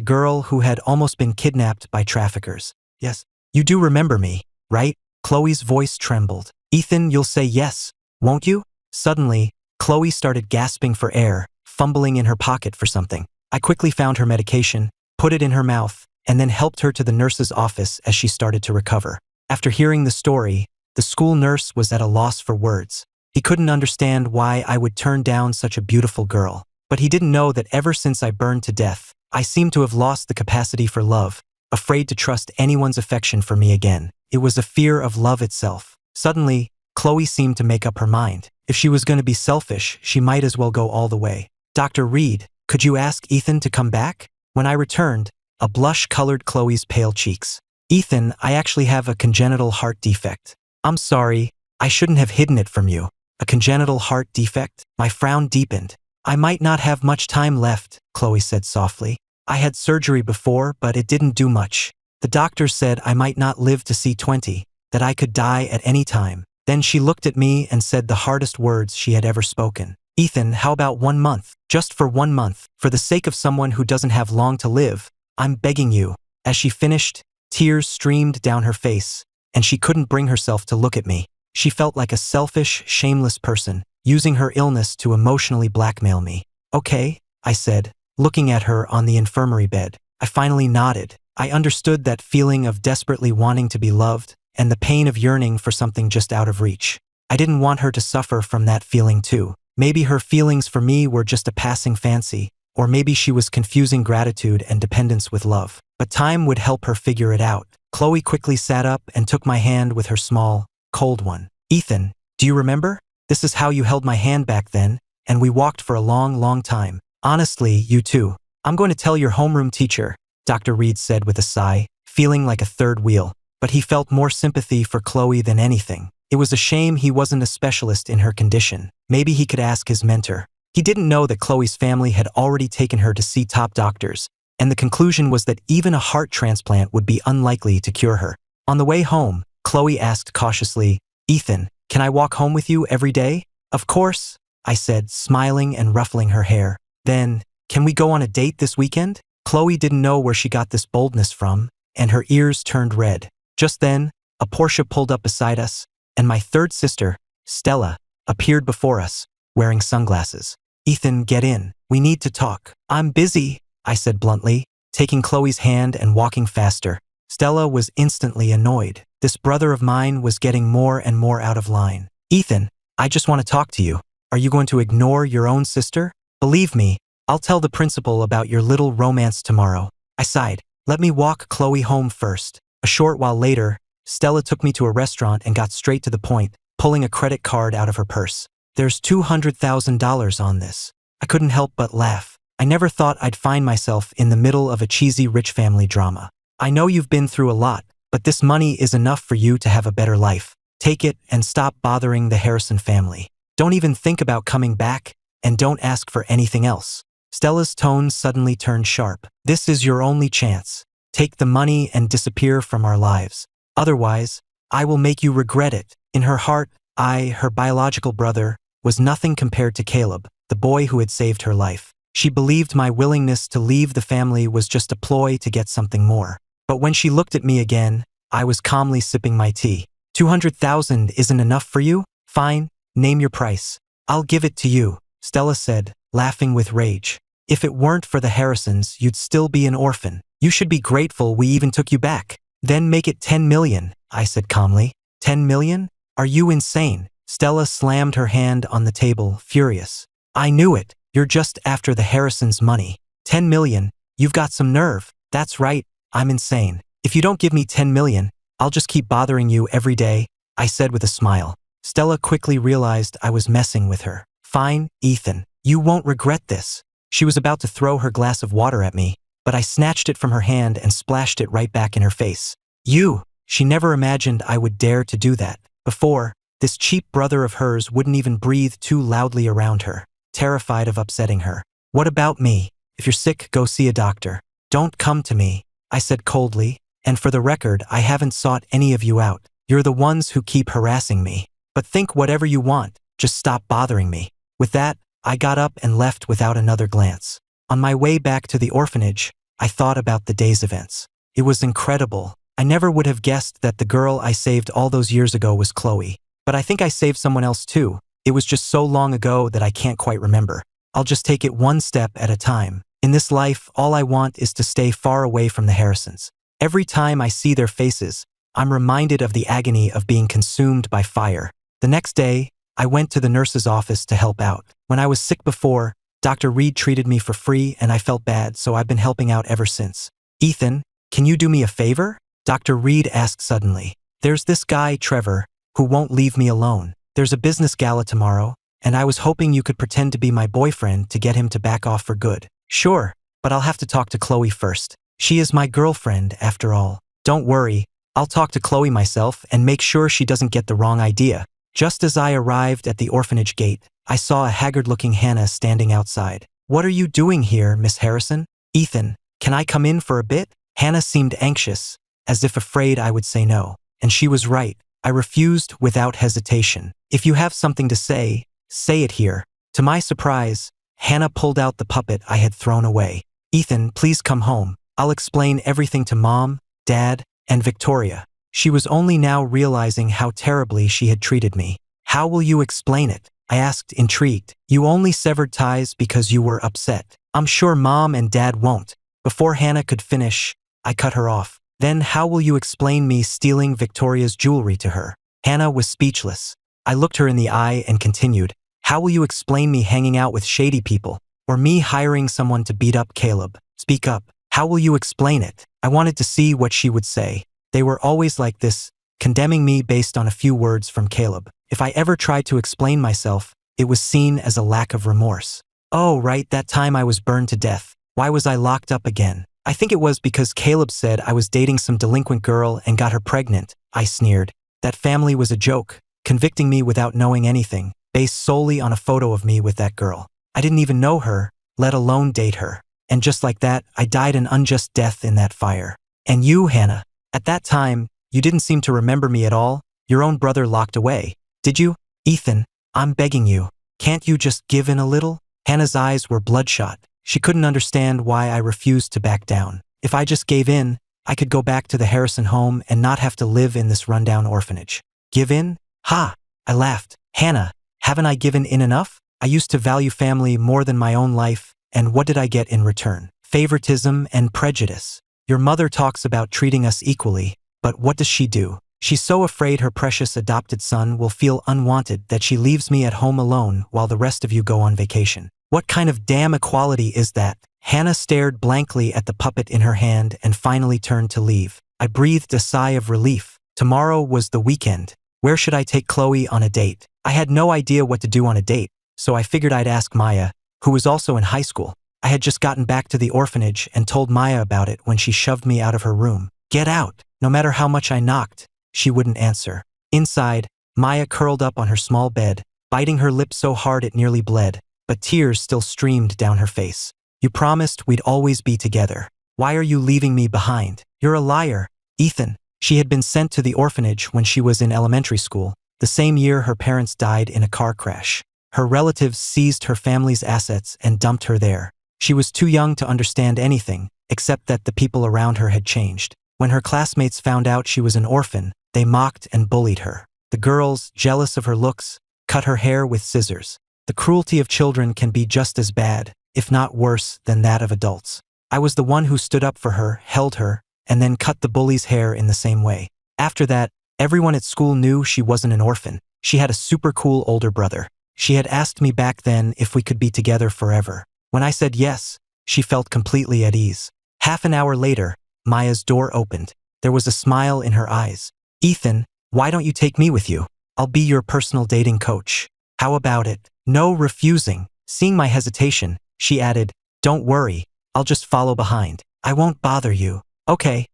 girl who had almost been kidnapped by traffickers. Yes, you do remember me, right? Chloe's voice trembled. Ethan, you'll say yes, won't you? Suddenly, Chloe started gasping for air, fumbling in her pocket for something. I quickly found her medication, put it in her mouth, and then helped her to the nurse's office as she started to recover. After hearing the story, the school nurse was at a loss for words. He couldn't understand why I would turn down such a beautiful girl. But he didn't know that ever since I burned to death, I seemed to have lost the capacity for love, afraid to trust anyone's affection for me again. It was a fear of love itself. Suddenly, Chloe seemed to make up her mind. If she was going to be selfish, she might as well go all the way. Dr. Reed, could you ask Ethan to come back? When I returned, a blush colored Chloe's pale cheeks. Ethan, I actually have a congenital heart defect. I'm sorry, I shouldn't have hidden it from you. A congenital heart defect? My frown deepened. I might not have much time left, Chloe said softly. I had surgery before, but it didn't do much. The doctor said I might not live to see 20, that I could die at any time. Then she looked at me and said the hardest words she had ever spoken. Ethan, how about 1 month? Just for 1 month, for the sake of someone who doesn't have long to live. I'm begging you. As she finished, tears streamed down her face, and she couldn't bring herself to look at me. She felt like a selfish, shameless person, using her illness to emotionally blackmail me. Okay, I said, looking at her on the infirmary bed. I finally nodded. I understood that feeling of desperately wanting to be loved, and the pain of yearning for something just out of reach. I didn't want her to suffer from that feeling too. Maybe her feelings for me were just a passing fancy, or maybe she was confusing gratitude and dependence with love. But time would help her figure it out. Chloe quickly sat up and took my hand with her small, cold one. Ethan, do you remember? This is how you held my hand back then, and we walked for a long, long time. Honestly, you too. I'm going to tell your homeroom teacher, Dr. Reed said with a sigh, feeling like a third wheel. But he felt more sympathy for Chloe than anything. It was a shame he wasn't a specialist in her condition. Maybe he could ask his mentor. He didn't know that Chloe's family had already taken her to see top doctors, and the conclusion was that even a heart transplant would be unlikely to cure her. On the way home, Chloe asked cautiously, Ethan, can I walk home with you every day? Of course, I said, smiling and ruffling her hair. Then, can we go on a date this weekend? Chloe didn't know where she got this boldness from, and her ears turned red. Just then, a Porsche pulled up beside us, and my third sister, Stella, appeared before us, wearing sunglasses. Ethan, get in. We need to talk. I'm busy, I said bluntly, taking Chloe's hand and walking faster. Stella was instantly annoyed. This brother of mine was getting more and more out of line. Ethan, I just want to talk to you. Are you going to ignore your own sister? Believe me, I'll tell the principal about your little romance tomorrow. I sighed. Let me walk Chloe home first. A short while later, Stella took me to a restaurant and got straight to the point, pulling a credit card out of her purse. There's $200,000 on this. I couldn't help but laugh. I never thought I'd find myself in the middle of a cheesy rich family drama. I know you've been through a lot, but this money is enough for you to have a better life. Take it and stop bothering the Harrison family. Don't even think about coming back, and don't ask for anything else. Stella's tone suddenly turned sharp. This is your only chance. Take the money and disappear from our lives. Otherwise, I will make you regret it. In her heart, I, her biological brother, was nothing compared to Caleb, the boy who had saved her life. She believed my willingness to leave the family was just a ploy to get something more. But when she looked at me again, I was calmly sipping my tea. 200,000 isn't enough for you? Fine, name your price. I'll give it to you, Stella said, laughing with rage. If it weren't for the Harrisons, you'd still be an orphan. You should be grateful we even took you back. Then make it 10 million, I said calmly. 10 million? Are you insane? Stella slammed her hand on the table, furious. I knew it. You're just after the Harrisons' money. 10 million? You've got some nerve. That's right. I'm insane. If you don't give me 10 million, I'll just keep bothering you every day, I said with a smile. Stella quickly realized I was messing with her. Fine, Ethan. You won't regret this. She was about to throw her glass of water at me, but I snatched it from her hand and splashed it right back in her face. You! She never imagined I would dare to do that. Before, this cheap brother of hers wouldn't even breathe too loudly around her, terrified of upsetting her. What about me? If you're sick, go see a doctor. Don't come to me, I said coldly, and for the record, I haven't sought any of you out. You're the ones who keep harassing me. But think whatever you want, just stop bothering me. With that, I got up and left without another glance. On my way back to the orphanage, I thought about the day's events. It was incredible. I never would have guessed that the girl I saved all those years ago was Chloe. But I think I saved someone else too. It was just so long ago that I can't quite remember. I'll just take it one step at a time. In this life, all I want is to stay far away from the Harrisons. Every time I see their faces, I'm reminded of the agony of being consumed by fire. The next day, I went to the nurse's office to help out. When I was sick before, Dr. Reed treated me for free and I felt bad, so I've been helping out ever since. Ethan, can you do me a favor? Dr. Reed asked suddenly. There's this guy, Trevor, who won't leave me alone. There's a business gala tomorrow, and I was hoping you could pretend to be my boyfriend to get him to back off for good. Sure, but I'll have to talk to Chloe first. She is my girlfriend, after all. Don't worry, I'll talk to Chloe myself and make sure she doesn't get the wrong idea. Just as I arrived at the orphanage gate, I saw a haggard-looking Hannah standing outside. What are you doing here, Miss Harrison? Ethan, can I come in for a bit? Hannah seemed anxious, as if afraid I would say no. And she was right. I refused without hesitation. If you have something to say it here. To my surprise, Hannah pulled out the puppet I had thrown away. Ethan, please come home. I'll explain everything to Mom, Dad, and Victoria. She was only now realizing how terribly she had treated me. How will you explain it? I asked, intrigued. You only severed ties because you were upset. I'm sure Mom and Dad won't. Before Hannah could finish, I cut her off. Then how will you explain me stealing Victoria's jewelry to her? Hannah was speechless. I looked her in the eye and continued. How will you explain me hanging out with shady people? Or me hiring someone to beat up Caleb? Speak up. How will you explain it? I wanted to see what she would say. They were always like this, condemning me based on a few words from Caleb. If I ever tried to explain myself, it was seen as a lack of remorse. Oh, right, that time I was burned to death. Why was I locked up again? I think it was because Caleb said I was dating some delinquent girl and got her pregnant, I sneered. That family was a joke, convicting me without knowing anything, based solely on a photo of me with that girl. I didn't even know her, let alone date her. And just like that, I died an unjust death in that fire. And you, Hannah, at that time, you didn't seem to remember me at all. Your own brother locked away. Did you? Ethan, I'm begging you. Can't you just give in a little? Hannah's eyes were bloodshot. She couldn't understand why I refused to back down. If I just gave in, I could go back to the Harrison home and not have to live in this rundown orphanage. Give in? Ha! I laughed. Hannah, haven't I given in enough? I used to value family more than my own life, and what did I get in return? Favoritism and prejudice. Your mother talks about treating us equally, but what does she do? She's so afraid her precious adopted son will feel unwanted that she leaves me at home alone while the rest of you go on vacation. What kind of damn equality is that? Hannah stared blankly at the puppet in her hand and finally turned to leave. I breathed a sigh of relief. Tomorrow was the weekend. Where should I take Chloe on a date? I had no idea what to do on a date, so I figured I'd ask Maya, who was also in high school. I had just gotten back to the orphanage and told Maya about it when she shoved me out of her room. Get out! No matter how much I knocked, she wouldn't answer. Inside, Maya curled up on her small bed, biting her lip so hard it nearly bled, but tears still streamed down her face. You promised we'd always be together. Why are you leaving me behind? You're a liar, Ethan. She had been sent to the orphanage when she was in elementary school, the same year her parents died in a car crash. Her relatives seized her family's assets and dumped her there. She was too young to understand anything, except that the people around her had changed. When her classmates found out she was an orphan, they mocked and bullied her. The girls, jealous of her looks, cut her hair with scissors. The cruelty of children can be just as bad, if not worse, than that of adults. I was the one who stood up for her, held her, and then cut the bully's hair in the same way. After that, everyone at school knew she wasn't an orphan. She had a super cool older brother. She had asked me back then if we could be together forever. When I said yes, she felt completely at ease. Half an hour later, Maya's door opened. There was a smile in her eyes. "Ethan, why don't you take me with you? I'll be your personal dating coach. How about it?" No refusing. Seeing my hesitation, she added, "Don't worry, I'll just follow behind. I won't bother you." Okay,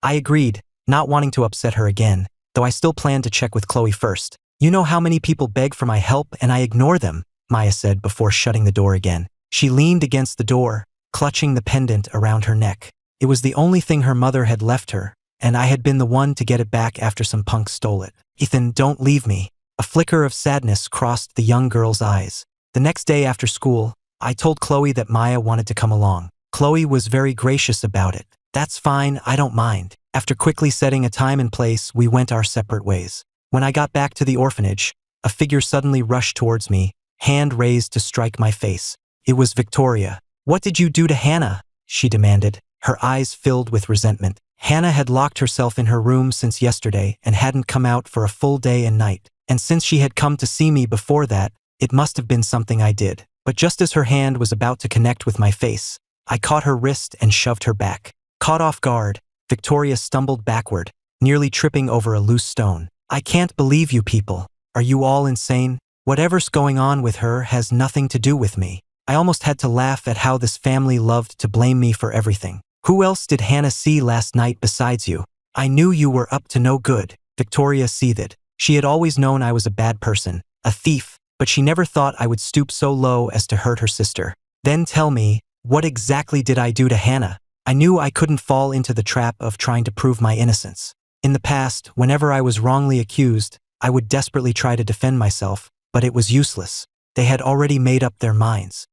I agreed, not wanting to upset her again, though I still planned to check with Chloe first. "You know how many people beg for my help and I ignore them," Maya said before shutting the door again. She leaned against the door, clutching the pendant around her neck. It was the only thing her mother had left her, and I had been the one to get it back after some punks stole it. "Ethan, don't leave me." A flicker of sadness crossed the young girl's eyes. The next day after school, I told Chloe that Maya wanted to come along. Chloe was very gracious about it. "That's fine, I don't mind." After quickly setting a time and place, we went our separate ways. When I got back to the orphanage, a figure suddenly rushed towards me, hand raised to strike my face. It was Victoria. "What did you do to Hannah?" she demanded, her eyes filled with resentment. Hannah had locked herself in her room since yesterday and hadn't come out for a full day and night. And since she had come to see me before that, it must have been something I did. But just as her hand was about to connect with my face, I caught her wrist and shoved her back. Caught off guard, Victoria stumbled backward, nearly tripping over a loose stone. "I can't believe you people. Are you all insane? Whatever's going on with her has nothing to do with me." I almost had to laugh at how this family loved to blame me for everything. "Who else did Hannah see last night besides you? I knew you were up to no good." Victoria seethed. She had always known I was a bad person, a thief, but she never thought I would stoop so low as to hurt her sister. "Then tell me, what exactly did I do to Hannah?" I knew I couldn't fall into the trap of trying to prove my innocence. In the past, whenever I was wrongly accused, I would desperately try to defend myself, but it was useless. They had already made up their minds.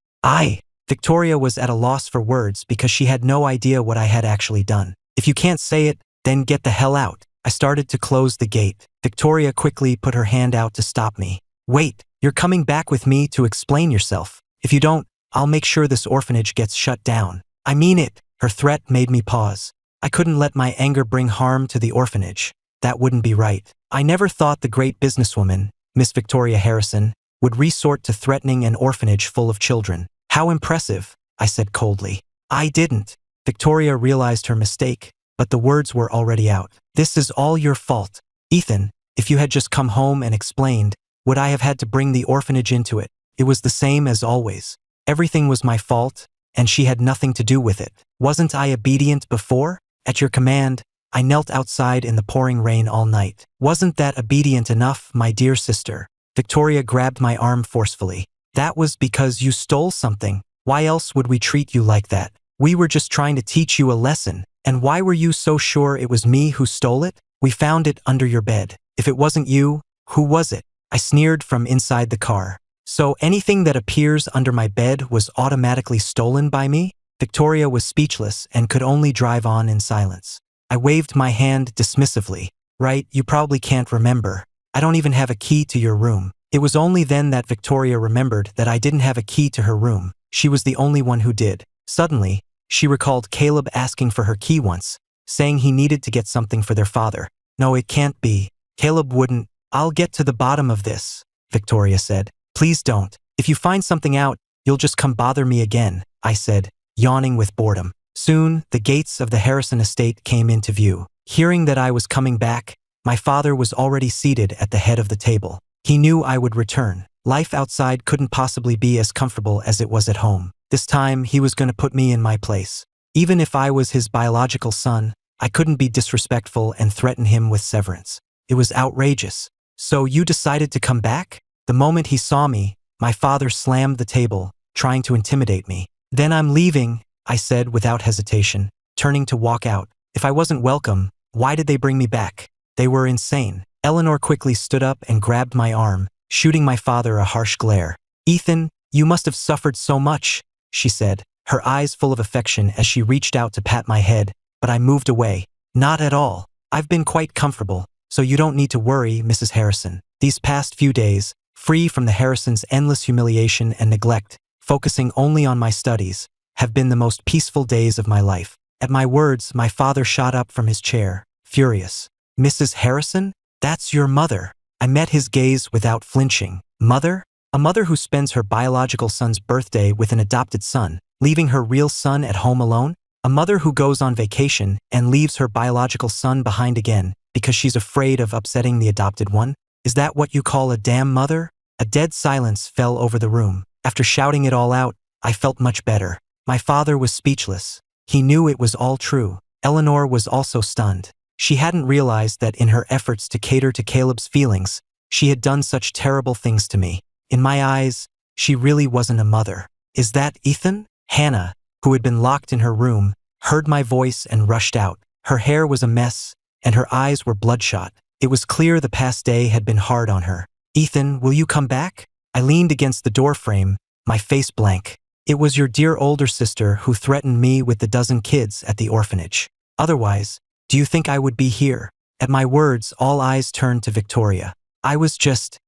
Victoria was at a loss for words because she had no idea what I had actually done. "If you can't say it, then get the hell out." I started to close the gate. Victoria quickly put her hand out to stop me. "Wait, you're coming back with me to explain yourself. If you don't, I'll make sure this orphanage gets shut down." "I mean it." Her threat made me pause. I couldn't let my anger bring harm to the orphanage. That wouldn't be right. I never thought the great businesswoman, Miss Victoria Harrison, would resort to threatening an orphanage full of children. "How impressive," I said coldly. "I didn't." Victoria realized her mistake, but the words were already out. "This is all your fault. Ethan, if you had just come home and explained, would I have had to bring the orphanage into it? It was the same as always. Everything was my fault, and she had nothing to do with it. Wasn't I obedient before? At your command, I knelt outside in the pouring rain all night. Wasn't that obedient enough, my dear sister?" Victoria grabbed my arm forcefully. "That was because you stole something. Why else would we treat you like that? We were just trying to teach you a lesson. And why were you so sure it was me who stole it? We found it under your bed. If it wasn't you, who was it?" I sneered from inside the car. "So anything that appears under my bed was automatically stolen by me?" Victoria was speechless and could only drive on in silence. I waved my hand dismissively. "Right, you probably can't remember. I don't even have a key to your room." It was only then that Victoria remembered that I didn't have a key to her room. She was the only one who did. Suddenly, she recalled Caleb asking for her key once, saying he needed to get something for their father. "No, it can't be. Caleb wouldn't." "I'll get to the bottom of this," Victoria said. "Please don't. If you find something out, you'll just come bother me again," I said, yawning with boredom. Soon, the gates of the Harrison estate came into view. Hearing that I was coming back, my father was already seated at the head of the table. He knew I would return. Life outside couldn't possibly be as comfortable as it was at home. This time, he was going to put me in my place. Even if I was his biological son, I couldn't be disrespectful and threaten him with severance. It was outrageous. "So you decided to come back?" The moment he saw me, my father slammed the table, trying to intimidate me. "Then I'm leaving," I said without hesitation, turning to walk out. If I wasn't welcome, why did they bring me back? They were insane. Eleanor quickly stood up and grabbed my arm, shooting my father a harsh glare. "Ethan, you must have suffered so much," she said, her eyes full of affection as she reached out to pat my head, but I moved away. "Not at all. I've been quite comfortable, so you don't need to worry, Mrs. Harrison." These past few days, free from the Harrisons' endless humiliation and neglect, focusing only on my studies, have been the most peaceful days of my life. At my words, my father shot up from his chair, furious. Mrs. Harrison? That's your mother. I met his gaze without flinching. Mother? A mother who spends her biological son's birthday with an adopted son, leaving her real son at home alone? A mother who goes on vacation and leaves her biological son behind again because she's afraid of upsetting the adopted one? Is that what you call a damn mother? A dead silence fell over the room. After shouting it all out, I felt much better. My father was speechless. He knew it was all true. Eleanor was also stunned. She hadn't realized that in her efforts to cater to Caleb's feelings, she had done such terrible things to me. In my eyes, she really wasn't a mother. Is that Ethan? Hannah, who had been locked in her room, heard my voice and rushed out. Her hair was a mess, and her eyes were bloodshot. It was clear the past day had been hard on her. Ethan, will you come back? I leaned against the doorframe, my face blank. It was your dear older sister who threatened me with the dozen kids at the orphanage. Otherwise, do you think I would be here? At my words, all eyes turned to Victoria. I was just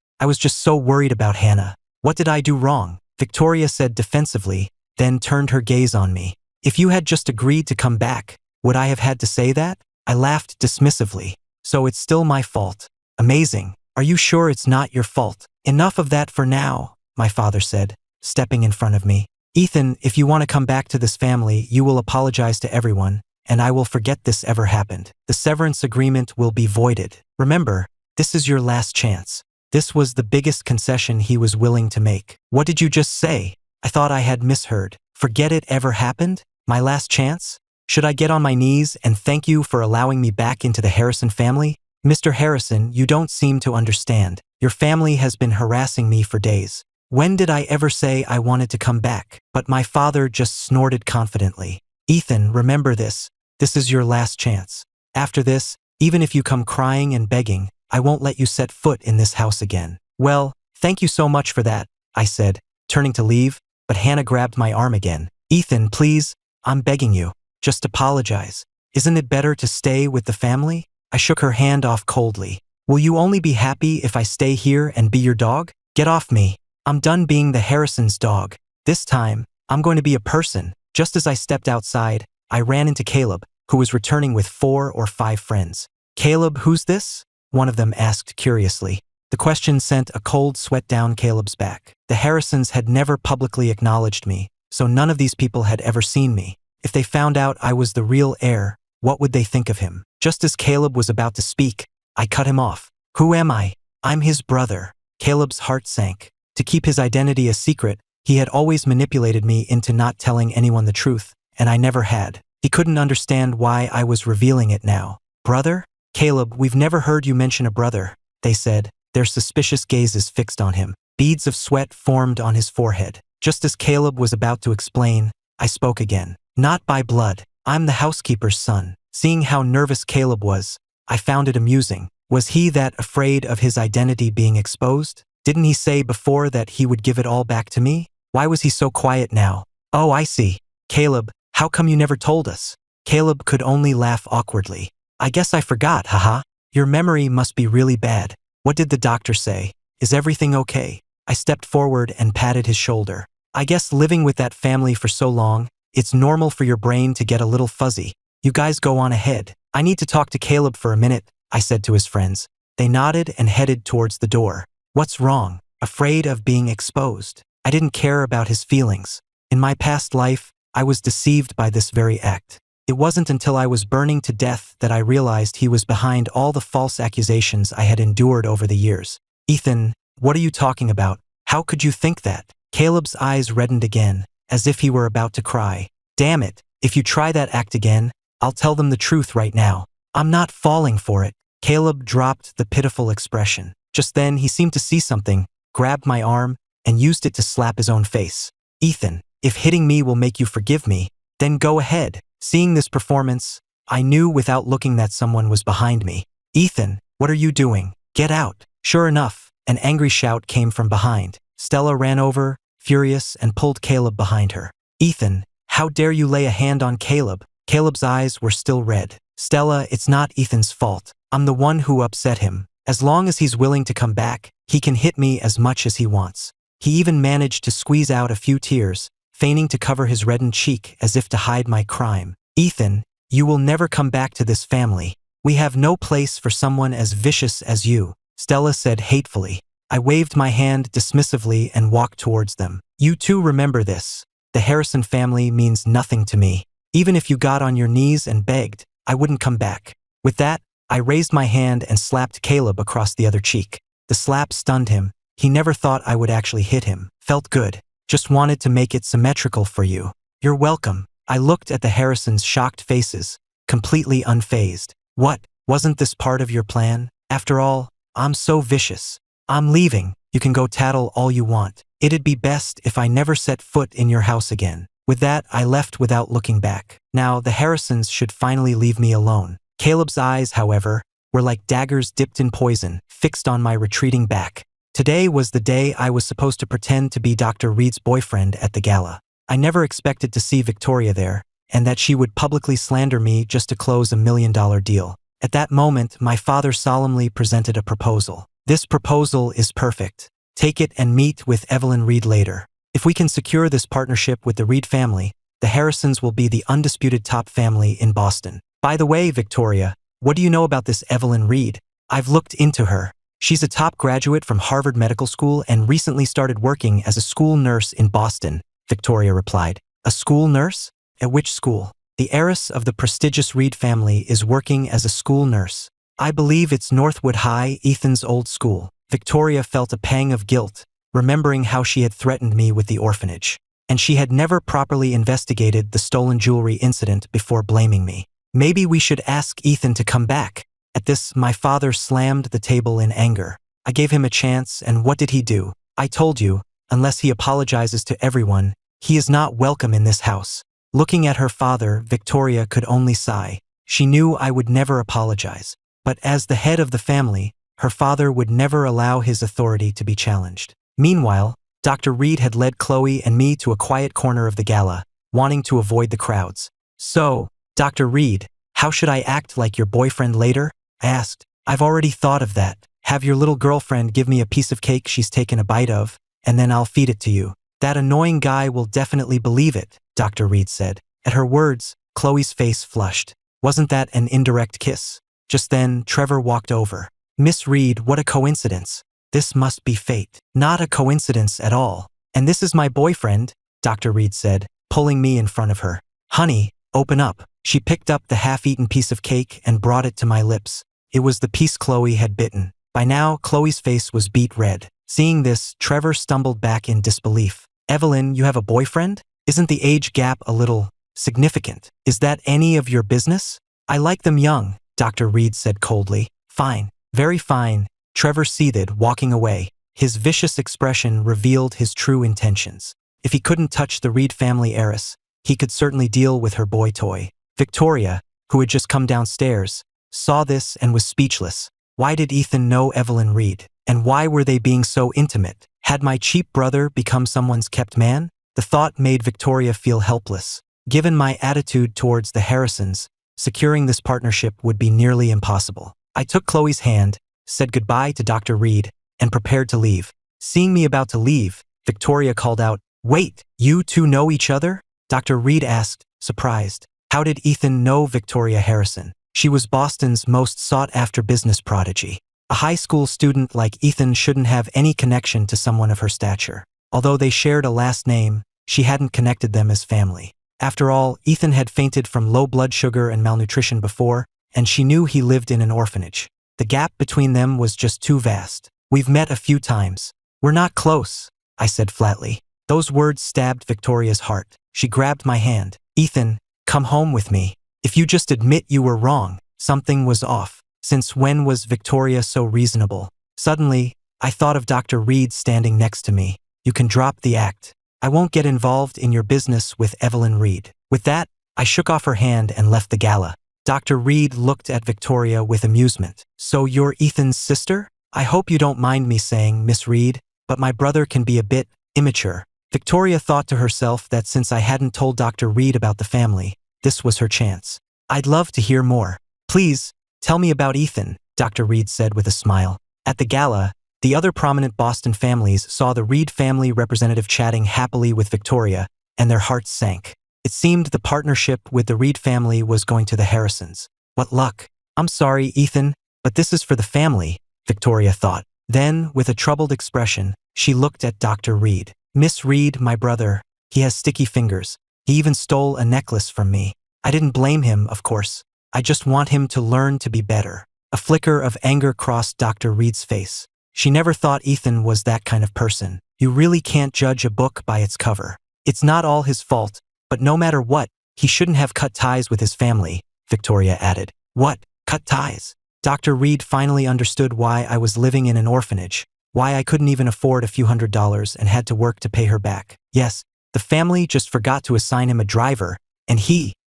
so worried about Hannah. What did I do wrong? Victoria said defensively, then turned her gaze on me. If you had just agreed to come back, would I have had to say that? I laughed dismissively. So it's still my fault. Amazing. Are you sure it's not your fault? Enough of that for now, my father said, stepping in front of me. Ethan, if you want to come back to this family, you will apologize to everyone, and I will forget this ever happened. The severance agreement will be voided. Remember, this is your last chance. This was the biggest concession he was willing to make. What did you just say? I thought I had misheard. Forget it ever happened? My last chance? Should I get on my knees and thank you for allowing me back into the Harrison family? Mr. Harrison, you don't seem to understand. Your family has been harassing me for days. When did I ever say I wanted to come back? But my father just snorted confidently. Ethan, remember this. This is your last chance. After this, even if you come crying and begging, I won't let you set foot in this house again. Well, thank you so much for that, I said, turning to leave, but Hannah grabbed my arm again. Ethan, please, I'm begging you. Just apologize. Isn't it better to stay with the family? I shook her hand off coldly. Will you only be happy if I stay here and be your dog? Get off me. I'm done being the Harrison's dog. This time, I'm going to be a person. Just as I stepped outside, I ran into Caleb, who was returning with 4 or 5 friends. Caleb, who's this? One of them asked curiously. The question sent a cold sweat down Caleb's back. The Harrisons had never publicly acknowledged me, so none of these people had ever seen me. If they found out I was the real heir, what would they think of him? Just as Caleb was about to speak, I cut him off. Who am I? I'm his brother. Caleb's heart sank. To keep his identity a secret, he had always manipulated me into not telling anyone the truth, and I never had. He couldn't understand why I was revealing it now. Brother? Caleb, we've never heard you mention a brother, they said, their suspicious gazes fixed on him. Beads of sweat formed on his forehead. Just as Caleb was about to explain, I spoke again. Not by blood. I'm the housekeeper's son. Seeing how nervous Caleb was, I found it amusing. Was he that afraid of his identity being exposed? Didn't he say before that he would give it all back to me? Why was he so quiet now? Oh, I see. Caleb, how come you never told us? Caleb could only laugh awkwardly. I guess I forgot, haha. Your memory must be really bad. What did the doctor say? Is everything okay? I stepped forward and patted his shoulder. I guess living with that family for so long, it's normal for your brain to get a little fuzzy. You guys go on ahead. I need to talk to Caleb for a minute, I said to his friends. They nodded and headed towards the door. What's wrong? Afraid of being exposed. I didn't care about his feelings. In my past life, I was deceived by this very act. It wasn't until I was burning to death that I realized he was behind all the false accusations I had endured over the years. Ethan, what are you talking about? How could you think that? Caleb's eyes reddened again, as if he were about to cry. Damn it, if you try that act again, I'll tell them the truth right now. I'm not falling for it. Caleb dropped the pitiful expression. Just then, he seemed to see something, grabbed my arm, and used it to slap his own face. Ethan, if hitting me will make you forgive me, then go ahead. Seeing this performance, I knew without looking that someone was behind me. Ethan, what are you doing? Get out. Sure enough, an angry shout came from behind. Stella ran over, furious, and pulled Caleb behind her. Ethan, how dare you lay a hand on Caleb? Caleb's eyes were still red. Stella, it's not Ethan's fault. I'm the one who upset him. As long as he's willing to come back, he can hit me as much as he wants. He even managed to squeeze out a few tears, feigning to cover his reddened cheek as if to hide my crime. "Ethan, you will never come back to this family. We have no place for someone as vicious as you," Stella said hatefully. I waved my hand dismissively and walked towards them. "You two remember this. The Harrison family means nothing to me. Even if you got on your knees and begged, I wouldn't come back." With that, I raised my hand and slapped Caleb across the other cheek. The slap stunned him. He never thought I would actually hit him. "Felt good. Just wanted to make it symmetrical for you." "You're welcome." I looked at the Harrisons' shocked faces, completely unfazed. "What, wasn't this part of your plan? After all, I'm so vicious. I'm leaving. You can go tattle all you want. It'd be best if I never set foot in your house again." With that, I left without looking back. Now, the Harrisons should finally leave me alone. Caleb's eyes, however, were like daggers dipped in poison, fixed on my retreating back. Today was the day I was supposed to pretend to be Dr. Reed's boyfriend at the gala. I never expected to see Victoria there, and that she would publicly slander me just to close a $1 million deal. At that moment, my father solemnly presented a proposal. "This proposal is perfect. Take it and meet with Evelyn Reed later. If we can secure this partnership with the Reed family, the Harrisons will be the undisputed top family in Boston. By the way, Victoria, what do you know about this Evelyn Reed? I've looked into her. She's a top graduate from Harvard Medical School and recently started working as a school nurse in Boston," Victoria replied. "A school nurse? At which school?" "The heiress of the prestigious Reed family is working as a school nurse. I believe it's Northwood High, Ethan's old school." Victoria felt a pang of guilt, remembering how she had threatened me with the orphanage. And she had never properly investigated the stolen jewelry incident before blaming me. "Maybe we should ask Ethan to come back." At this, my father slammed the table in anger. "I gave him a chance, and what did he do? I told you, unless he apologizes to everyone, he is not welcome in this house." Looking at her father, Victoria could only sigh. She knew I would never apologize. But as the head of the family, her father would never allow his authority to be challenged. Meanwhile, Dr. Reed had led Chloe and me to a quiet corner of the gala, wanting to avoid the crowds. "So, Dr. Reed, how should I act like your boyfriend later?" I asked. "I've already thought of that. Have your little girlfriend give me a piece of cake she's taken a bite of, and then I'll feed it to you. That annoying guy will definitely believe it," Dr. Reed said. At her words, Chloe's face flushed. Wasn't that an indirect kiss? Just then, Trevor walked over. "Miss Reed, what a coincidence. This must be fate." "Not a coincidence at all. And this is my boyfriend," Dr. Reed said, pulling me in front of her. "Honey, open up." She picked up the half-eaten piece of cake and brought it to my lips. It was the piece Chloe had bitten. By now, Chloe's face was beet red. Seeing this, Trevor stumbled back in disbelief. "Evelyn, you have a boyfriend? Isn't the age gap a little significant? Is that any of your business?" "I like them young," Dr. Reed said coldly. "Fine. Very fine." Trevor seethed, walking away. His vicious expression revealed his true intentions. If he couldn't touch the Reed family heiress, he could certainly deal with her boy toy. Victoria, who had just come downstairs, saw this and was speechless. Why did Ethan know Evelyn Reed? And why were they being so intimate? Had my cheap brother become someone's kept man? The thought made Victoria feel helpless. Given my attitude towards the Harrisons, securing this partnership would be nearly impossible. I took Chloe's hand, said goodbye to Dr. Reed, and prepared to leave. Seeing me about to leave, Victoria called out, "Wait, you two know each other?" Dr. Reed asked, surprised. How did Ethan know Victoria Harrison? She was Boston's most sought-after business prodigy. A high school student like Ethan shouldn't have any connection to someone of her stature. Although they shared a last name, she hadn't connected them as family. After all, Ethan had fainted from low blood sugar and malnutrition before, and she knew he lived in an orphanage. The gap between them was just too vast. "We've met a few times. We're not close," I said flatly. Those words stabbed Victoria's heart. She grabbed my hand. "Ethan, come home with me. If you just admit you were wrong, something was off." Since when was Victoria so reasonable? Suddenly, I thought of Dr. Reed standing next to me. "You can drop the act. I won't get involved in your business with Evelyn Reed." With that, I shook off her hand and left the gala. Dr. Reed looked at Victoria with amusement. "So you're Ethan's sister? I hope you don't mind me saying, Miss Reed, but my brother can be a bit immature." Victoria thought to herself that since I hadn't told Dr. Reed about the family, this was her chance. "I'd love to hear more. Please, tell me about Ethan," Dr. Reed said with a smile. At the gala, the other prominent Boston families saw the Reed family representative chatting happily with Victoria, and their hearts sank. It seemed the partnership with the Reed family was going to the Harrisons. What luck. I'm sorry, Ethan, but this is for the family, Victoria thought. Then, with a troubled expression, she looked at Dr. Reed. Miss Reed, my brother, he has sticky fingers. He even stole a necklace from me. I didn't blame him, of course. I just want him to learn to be better. A flicker of anger crossed Dr. Reed's face. She never thought Ethan was that kind of person. You really can't judge a book by its cover. It's not all his fault, but no matter what, he shouldn't have cut ties with his family, Victoria added. What? Cut ties? Dr. Reed finally understood why I was living in an orphanage, why I couldn't even afford a few $100s and had to work to pay her back. Yes, the family just forgot to assign him a driver, and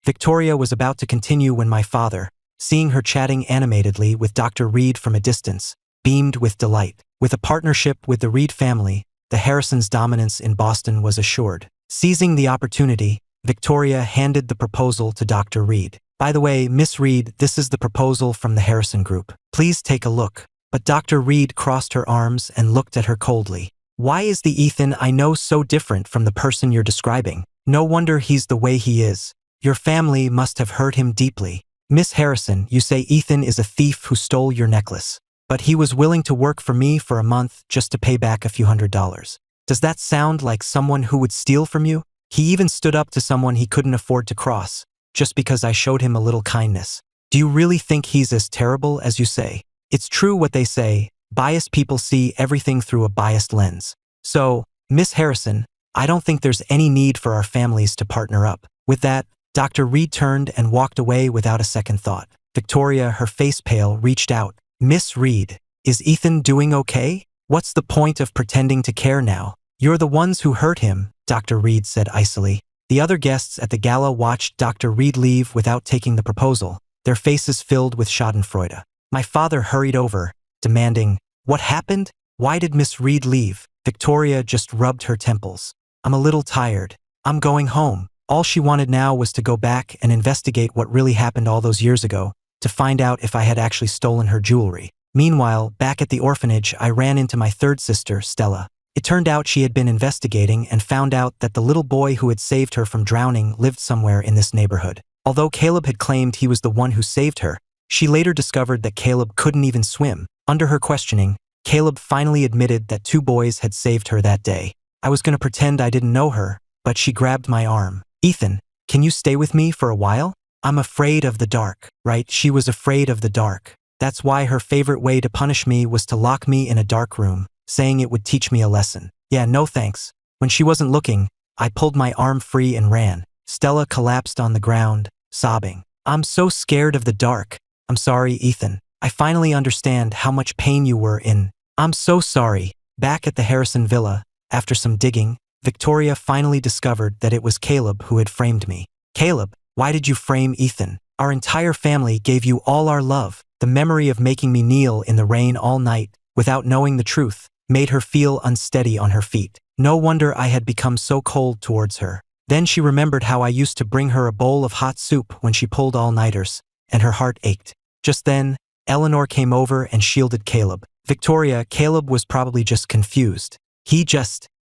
Victoria was about to continue when my father, seeing her chatting animatedly with Dr. Reed from a distance, beamed with delight. With a partnership with the Reed family, the Harrisons' dominance in Boston was assured. Seizing the opportunity, Victoria handed the proposal to Dr. Reed. By the way, Miss Reed, this is the proposal from the Harrison group. Please take a look. But Dr. Reed crossed her arms and looked at her coldly. Why is the Ethan I know so different from the person you're describing? No wonder he's the way he is. Your family must have hurt him deeply. Miss Harrison, you say Ethan is a thief who stole your necklace. But he was willing to work for me for a month just to pay back a few $100s. Does that sound like someone who would steal from you? He even stood up to someone he couldn't afford to cross, just because I showed him a little kindness. Do you really think he's as terrible as you say? It's true what they say, biased people see everything through a biased lens. So, Miss Harrison, I don't think there's any need for our families to partner up. With that, Dr. Reed turned and walked away without a second thought. Victoria, her face pale, reached out. Miss Reed, is Ethan doing okay? What's the point of pretending to care now? You're the ones who hurt him, Dr. Reed said icily. The other guests at the gala watched Dr. Reed leave without taking the proposal, their faces filled with schadenfreude. My father hurried over, demanding, What happened? Why did Miss Reed leave? Victoria just rubbed her temples. I'm a little tired. I'm going home. All she wanted now was to go back and investigate what really happened all those years ago, to find out if I had actually stolen her jewelry. Meanwhile, back at the orphanage, I ran into my third sister, Stella. It turned out she had been investigating and found out that the little boy who had saved her from drowning lived somewhere in this neighborhood. Although Caleb had claimed he was the one who saved her, she later discovered that Caleb couldn't even swim. Under her questioning, Caleb finally admitted that 2 boys had saved her that day. I was going to pretend I didn't know her, but she grabbed my arm. Ethan, can you stay with me for a while? I'm afraid of the dark. Right, she was afraid of the dark. That's why her favorite way to punish me was to lock me in a dark room, saying it would teach me a lesson. Yeah, no thanks. When she wasn't looking, I pulled my arm free and ran. Stella collapsed on the ground, sobbing. I'm so scared of the dark. I'm sorry, Ethan. I finally understand how much pain you were in. I'm so sorry. Back at the Harrison villa, after some digging, Victoria finally discovered that it was Caleb who had framed me. Caleb, why did you frame Ethan? Our entire family gave you all our love. The memory of making me kneel in the rain all night, without knowing the truth, made her feel unsteady on her feet. No wonder I had become so cold towards her. Then she remembered how I used to bring her a bowl of hot soup when she pulled all-nighters, and her heart ached. Just then, Eleanor came over and shielded Caleb. Victoria, Caleb was probably just confused.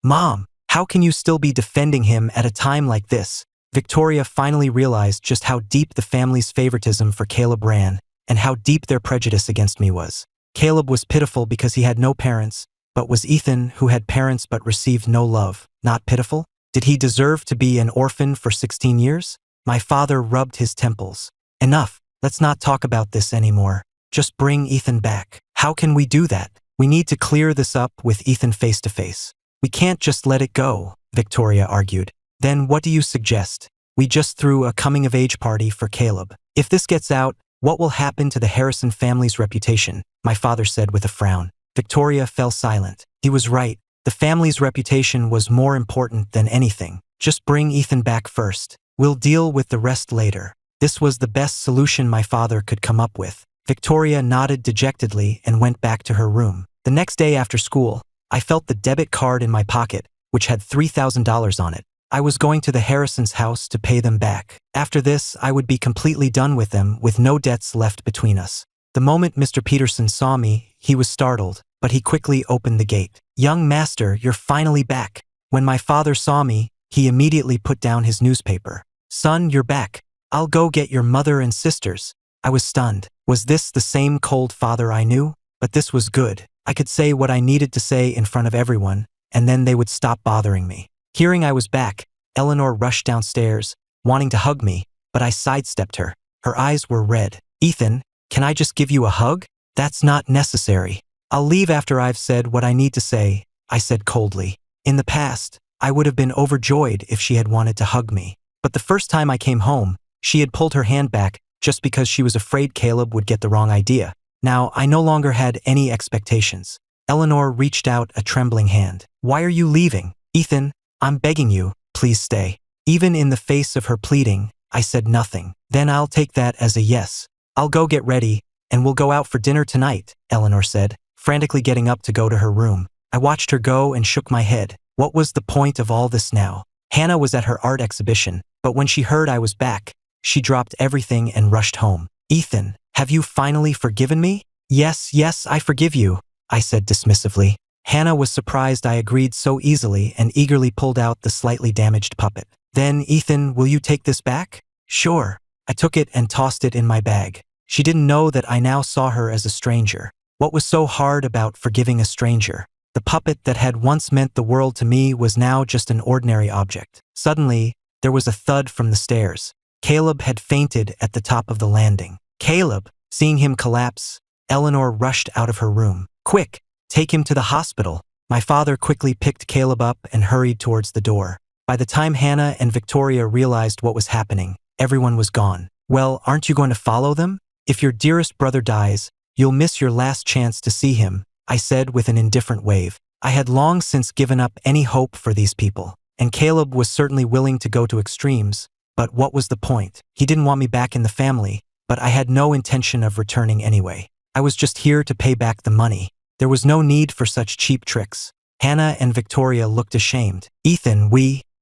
Mom, how can you still be defending him at a time like this? Victoria finally realized just how deep the family's favoritism for Caleb ran, and how deep their prejudice against me was. Caleb was pitiful because he had no parents, but was Ethan, who had parents but received no love, not pitiful? Did he deserve to be an orphan for 16 years? My father rubbed his temples. Enough, let's not talk about this anymore. Just bring Ethan back. How can we do that? We need to clear this up with Ethan face to face. We can't just let it go, Victoria argued. Then what do you suggest? We just threw a coming-of-age party for Caleb. If this gets out, what will happen to the Harrison family's reputation? My father said with a frown. Victoria fell silent. He was right. The family's reputation was more important than anything. Just bring Ethan back first. We'll deal with the rest later. This was the best solution my father could come up with. Victoria nodded dejectedly and went back to her room. The next day after school, I felt the debit card in my pocket, which had $3,000 on it. I was going to the Harrisons' house to pay them back. After this, I would be completely done with them, with no debts left between us. The moment Mr. Peterson saw me, he was startled, but he quickly opened the gate. Young master, you're finally back. When my father saw me, He immediately put down his newspaper. Son, you're back. I'll go get your mother and sisters. I was stunned. Was this the same cold father I knew? But this was good. I could say what I needed to say in front of everyone, and then they would stop bothering me. Hearing I was back, Eleanor rushed downstairs, wanting to hug me, but I sidestepped her. Her eyes were red. Ethan, can I just give you a hug? That's not necessary. I'll leave after I've said what I need to say, I said coldly. In the past, I would have been overjoyed if she had wanted to hug me. But the first time I came home, she had pulled her hand back just because she was afraid Caleb would get the wrong idea. Now, I no longer had any expectations. Eleanor reached out a trembling hand. Why are you leaving? Ethan, I'm begging you, please stay. Even in the face of her pleading, I said nothing. Then I'll take that as a yes. I'll go get ready, and we'll go out for dinner tonight, Eleanor said, frantically getting up to go to her room. I watched her go and shook my head. What was the point of all this now? Hannah was at her art exhibition, but when she heard I was back, she dropped everything and rushed home. Ethan, have you finally forgiven me? Yes, I forgive you, I said dismissively. Hannah was surprised I agreed so easily and eagerly pulled out the slightly damaged puppet. Then, Ethan, will you take this back? Sure. I took it and tossed it in my bag. She didn't know that I now saw her as a stranger. What was so hard about forgiving a stranger? The puppet that had once meant the world to me was now just an ordinary object. Suddenly, there was a thud from the stairs. Caleb had fainted at the top of the landing. Caleb, seeing him collapse, Eleanor rushed out of her room. Quick, take him to the hospital. My father quickly picked Caleb up and hurried towards the door. By the time Hannah and Victoria realized what was happening, everyone was gone. Well, aren't you going to follow them? If your dearest brother dies, you'll miss your last chance to see him, I said with an indifferent wave. I had long since given up any hope for these people, and Caleb was certainly willing to go to extremes, but what was the point? He didn't want me back in the family, but I had no intention of returning anyway. I was just here to pay back the money. There was no need for such cheap tricks. Hannah and Victoria looked ashamed. Ethan,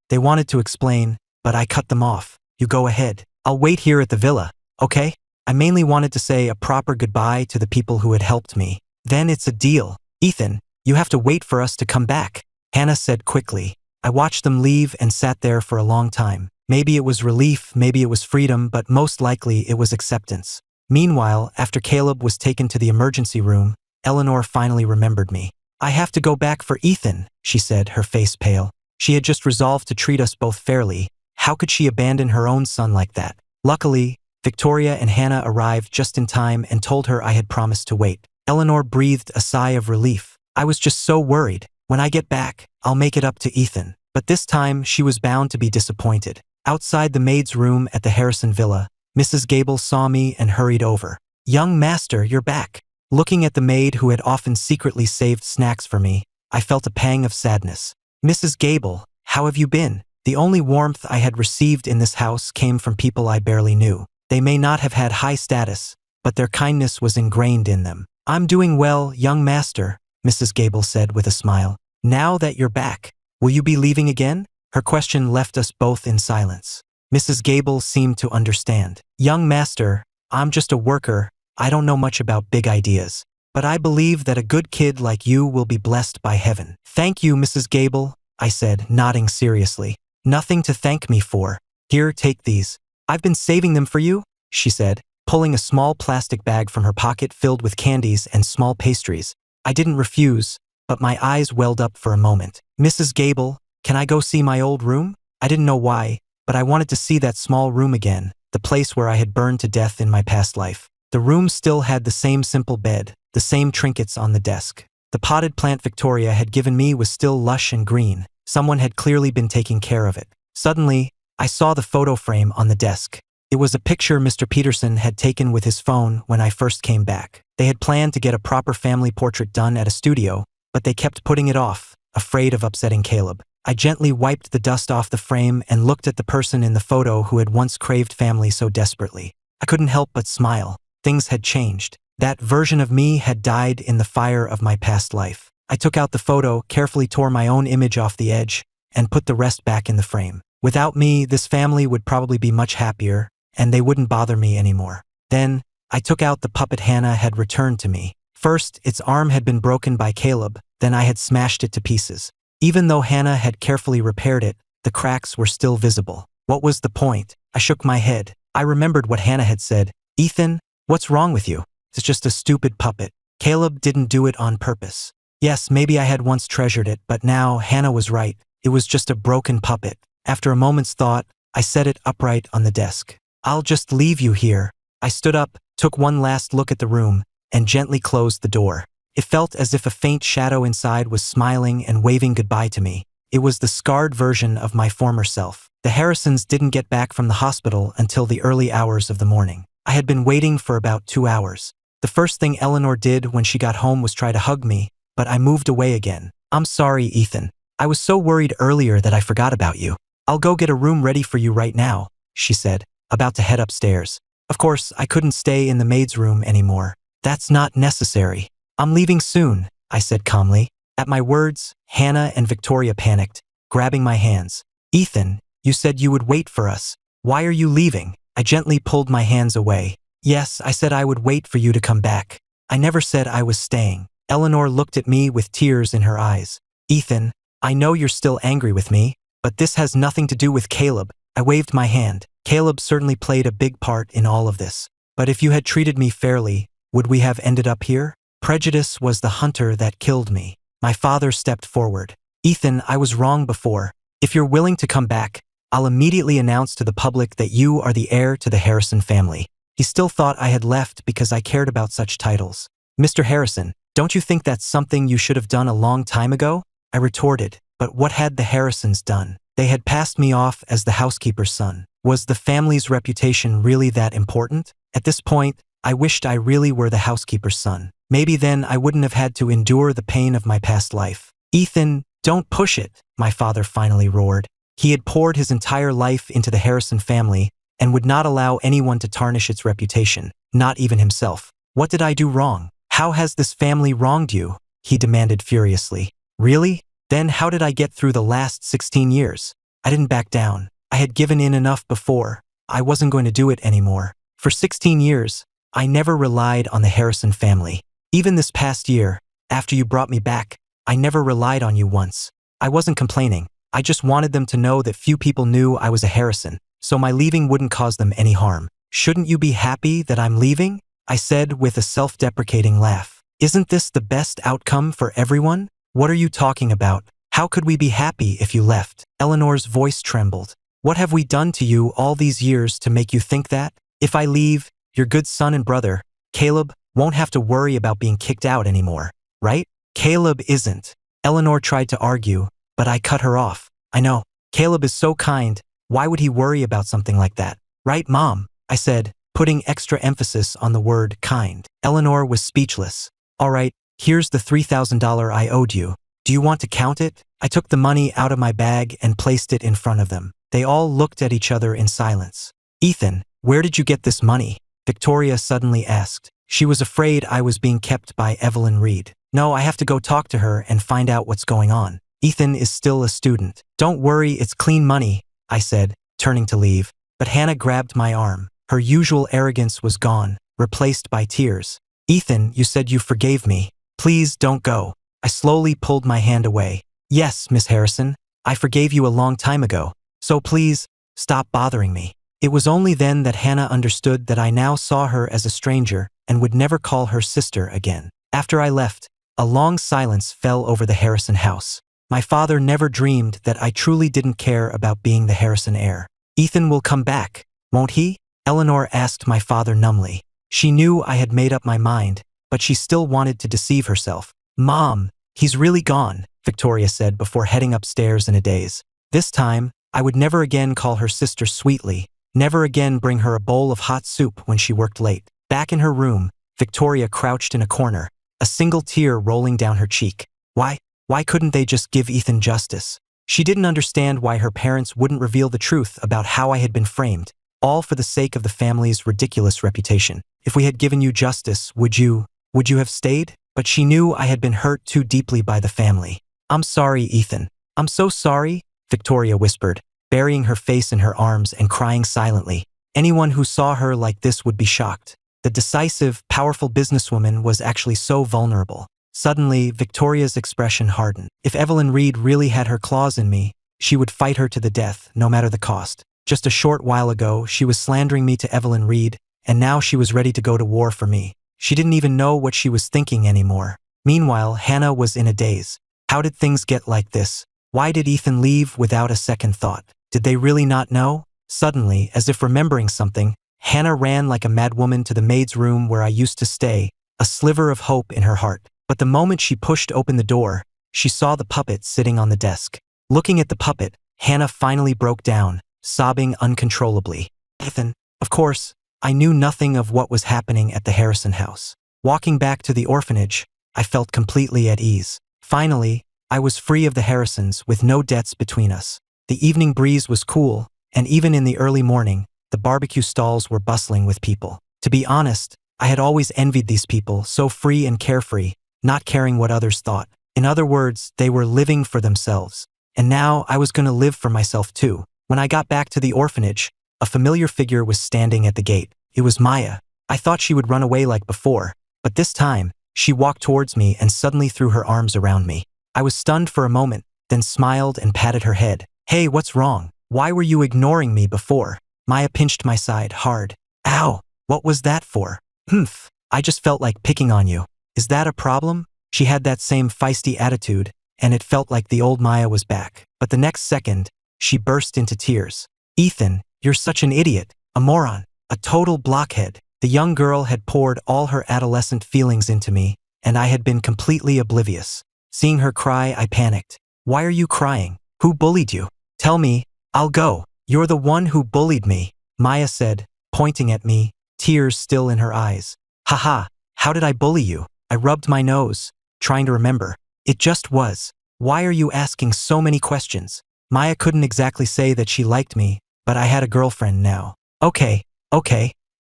they wanted to explain, but I cut them off. You go ahead. I'll wait here at the villa, okay? I mainly wanted to say a proper goodbye to the people who had helped me. Then it's a deal. Ethan, you have to wait for us to come back, Hannah said quickly. I watched them leave and sat there for a long time. Maybe it was relief, maybe it was freedom, but most likely it was acceptance. Meanwhile, after Caleb was taken to the emergency room, Eleanor finally remembered me. I have to go back for Ethan, she said, her face pale. She had just resolved to treat us both fairly. How could she abandon her own son like that? Luckily, Victoria and Hannah arrived just in time and told her I had promised to wait. Eleanor breathed a sigh of relief. I was just so worried. When I get back, I'll make it up to Ethan. But this time, she was bound to be disappointed. Outside the maid's room at the Harrison villa, Mrs. Gable saw me and hurried over. Young master, you're back. Looking at the maid who had often secretly saved snacks for me, I felt a pang of sadness. Mrs. Gable, how have you been? The only warmth I had received in this house came from people I barely knew. They may not have had high status, but their kindness was ingrained in them. I'm doing well, young master, Mrs. Gable said with a smile. Now that you're back, will you be leaving again? Her question left us both in silence. Mrs. Gable seemed to understand. Young master, I'm just a worker. I don't know much about big ideas. But I believe that a good kid like you will be blessed by heaven. Thank you, Mrs. Gable, I said, nodding seriously. Nothing to thank me for. Here, take these. I've been saving them for you, she said, pulling a small plastic bag from her pocket filled with candies and small pastries. I didn't refuse, but my eyes welled up for a moment. Mrs. Gable, can I go see my old room? I didn't know why, but I wanted to see that small room again, the place where I had burned to death in my past life. The room still had the same simple bed, the same trinkets on the desk. The potted plant Victoria had given me was still lush and green. Someone had clearly been taking care of it. Suddenly, I saw the photo frame on the desk. It was a picture Mr. Peterson had taken with his phone when I first came back. They had planned to get a proper family portrait done at a studio, but they kept putting it off, afraid of upsetting Caleb. I gently wiped the dust off the frame and looked at the person in the photo who had once craved family so desperately. I couldn't help but smile. Things had changed. That version of me had died in the fire of my past life. I took out the photo, carefully tore my own image off the edge, and put the rest back in the frame. Without me, this family would probably be much happier, and they wouldn't bother me anymore. Then, I took out the puppet Hannah had returned to me. First, its arm had been broken by Caleb, then I had smashed it to pieces. Even though Hannah had carefully repaired it, The cracks were still visible. What was the point? I shook my head. I remembered what Hannah had said. Ethan, what's wrong with you? It's just a stupid puppet. Caleb didn't do it on purpose. Yes, maybe I had once treasured it, but now Hannah was right. It was just a broken puppet. After a moment's thought, I set it upright on the desk. I'll just leave you here. I stood up, took one last look at the room, and gently closed the door. It felt as if a faint shadow inside was smiling and waving goodbye to me. It was the scarred version of my former self. The Harrisons didn't get back from the hospital until the early hours of the morning. I had been waiting for about 2 hours. The first thing Eleanor did when she got home was try to hug me, but I moved away again. I'm sorry, Ethan. I was so worried earlier that I forgot about you. I'll go get a room ready for you right now, she said, about to head upstairs. Of course, I couldn't stay in the maid's room anymore. That's not necessary. I'm leaving soon, I said calmly. At my words, Hannah and Victoria panicked, grabbing my hands. Ethan, you said you would wait for us. Why are you leaving? I gently pulled my hands away. Yes, I said I would wait for you to come back. I never said I was staying. Eleanor looked at me with tears in her eyes. Ethan, I know you're still angry with me, but this has nothing to do with Caleb. I waved my hand. Caleb certainly played a big part in all of this. But if you had treated me fairly, would we have ended up here? Prejudice was the hunter that killed me. My father stepped forward. Ethan, I was wrong before. If you're willing to come back, I'll immediately announce to the public that you are the heir to the Harrison family. He still thought I had left because I cared about such titles. Mr. Harrison, don't you think that's something you should have done a long time ago? I retorted, but what had the Harrisons done? They had passed me off as the housekeeper's son. Was the family's reputation really that important? At this point, I wished I really were the housekeeper's son. Maybe then I wouldn't have had to endure the pain of my past life. Ethan, don't push it, my father finally roared. He had poured his entire life into the Harrison family and would not allow anyone to tarnish its reputation, not even himself. What did I do wrong? How has this family wronged you? He demanded furiously. Really? Then how did I get through the last 16 years? I didn't back down. I had given in enough before. I wasn't going to do it anymore. For 16 years, I never relied on the Harrison family. Even this past year, after you brought me back, I never relied on you once. I wasn't complaining. I just wanted them to know that few people knew I was a Harrison, so my leaving wouldn't cause them any harm. Shouldn't you be happy that I'm leaving? I said with a self-deprecating laugh. Isn't this the best outcome for everyone? What are you talking about? How could we be happy if you left? Eleanor's voice trembled. What have we done to you all these years to make you think that? If I leave, your good son and brother, Caleb, won't have to worry about being kicked out anymore, right? Caleb isn't. Eleanor tried to argue, but I cut her off. I know. Caleb is so kind. Why would he worry about something like that? Right, Mom? I said, putting extra emphasis on the word kind. Eleanor was speechless. All right, here's the $3,000 I owed you. Do you want to count it? I took the money out of my bag and placed it in front of them. They all looked at each other in silence. Ethan, where did you get this money? Victoria suddenly asked. She was afraid I was being kept by Evelyn Reed. No, I have to go talk to her and find out what's going on. Ethan is still a student. Don't worry, it's clean money, I said, turning to leave. But Hannah grabbed my arm. Her usual arrogance was gone, replaced by tears. Ethan, you said you forgave me. Please don't go. I slowly pulled my hand away. Yes, Miss Harrison, I forgave you a long time ago. So please, stop bothering me. It was only then that Hannah understood that I now saw her as a stranger and would never call her sister again. After I left, a long silence fell over the Harrison house. My father never dreamed that I truly didn't care about being the Harrison heir. Ethan will come back, won't he? Eleanor asked my father numbly. She knew I had made up my mind, but she still wanted to deceive herself. Mom, he's really gone, Victoria said before heading upstairs in a daze. This time, I would never again call her sister sweetly, never again bring her a bowl of hot soup when she worked late. Back in her room, Victoria crouched in a corner, a single tear rolling down her cheek. Why couldn't they just give Ethan justice? She didn't understand why her parents wouldn't reveal the truth about how I had been framed, all for the sake of the family's ridiculous reputation. If we had given you justice, would you have stayed? But she knew I had been hurt too deeply by the family. I'm sorry, Ethan. I'm so sorry, Victoria whispered, burying her face in her arms and crying silently. Anyone who saw her like this would be shocked. The decisive, powerful businesswoman was actually so vulnerable. Suddenly, Victoria's expression hardened. If Evelyn Reed really had her claws in me, she would fight her to the death, no matter the cost. Just a short while ago, she was slandering me to Evelyn Reed, and now she was ready to go to war for me. She didn't even know what she was thinking anymore. Meanwhile, Hannah was in a daze. How did things get like this? Why did Ethan leave without a second thought? Did they really not know? Suddenly, as if remembering something, Hannah ran like a madwoman to the maid's room where I used to stay, a sliver of hope in her heart. But the moment she pushed open the door, she saw the puppet sitting on the desk. Looking at the puppet, Hannah finally broke down, sobbing uncontrollably. Ethan, of course, I knew nothing of what was happening at the Harrison house. Walking back to the orphanage, I felt completely at ease. Finally, I was free of the Harrisons with no debts between us. The evening breeze was cool, and even in the early morning, the barbecue stalls were bustling with people. To be honest, I had always envied these people, so free and carefree, not caring what others thought. In other words, they were living for themselves. And now I was going to live for myself too. When I got back to the orphanage, a familiar figure was standing at the gate. It was Maya. I thought she would run away like before, but this time, she walked towards me and suddenly threw her arms around me. I was stunned for a moment, then smiled and patted her head. Hey, what's wrong? Why were you ignoring me before? Maya pinched my side hard. Ow, what was that for? Humph, I just felt like picking on you. Is that a problem? She had that same feisty attitude, and it felt like the old Maya was back. But the next second, she burst into tears. Ethan, you're such an idiot, a moron, a total blockhead. The young girl had poured all her adolescent feelings into me, and I had been completely oblivious. Seeing her cry, I panicked. Why are you crying? Who bullied you? Tell me, I'll go. You're the one who bullied me, Maya said, pointing at me, tears still in her eyes. Haha, how did I bully you? I rubbed my nose, trying to remember. It just was. Why are you asking so many questions? Maya couldn't exactly say that she liked me, but I had a girlfriend now. Okay,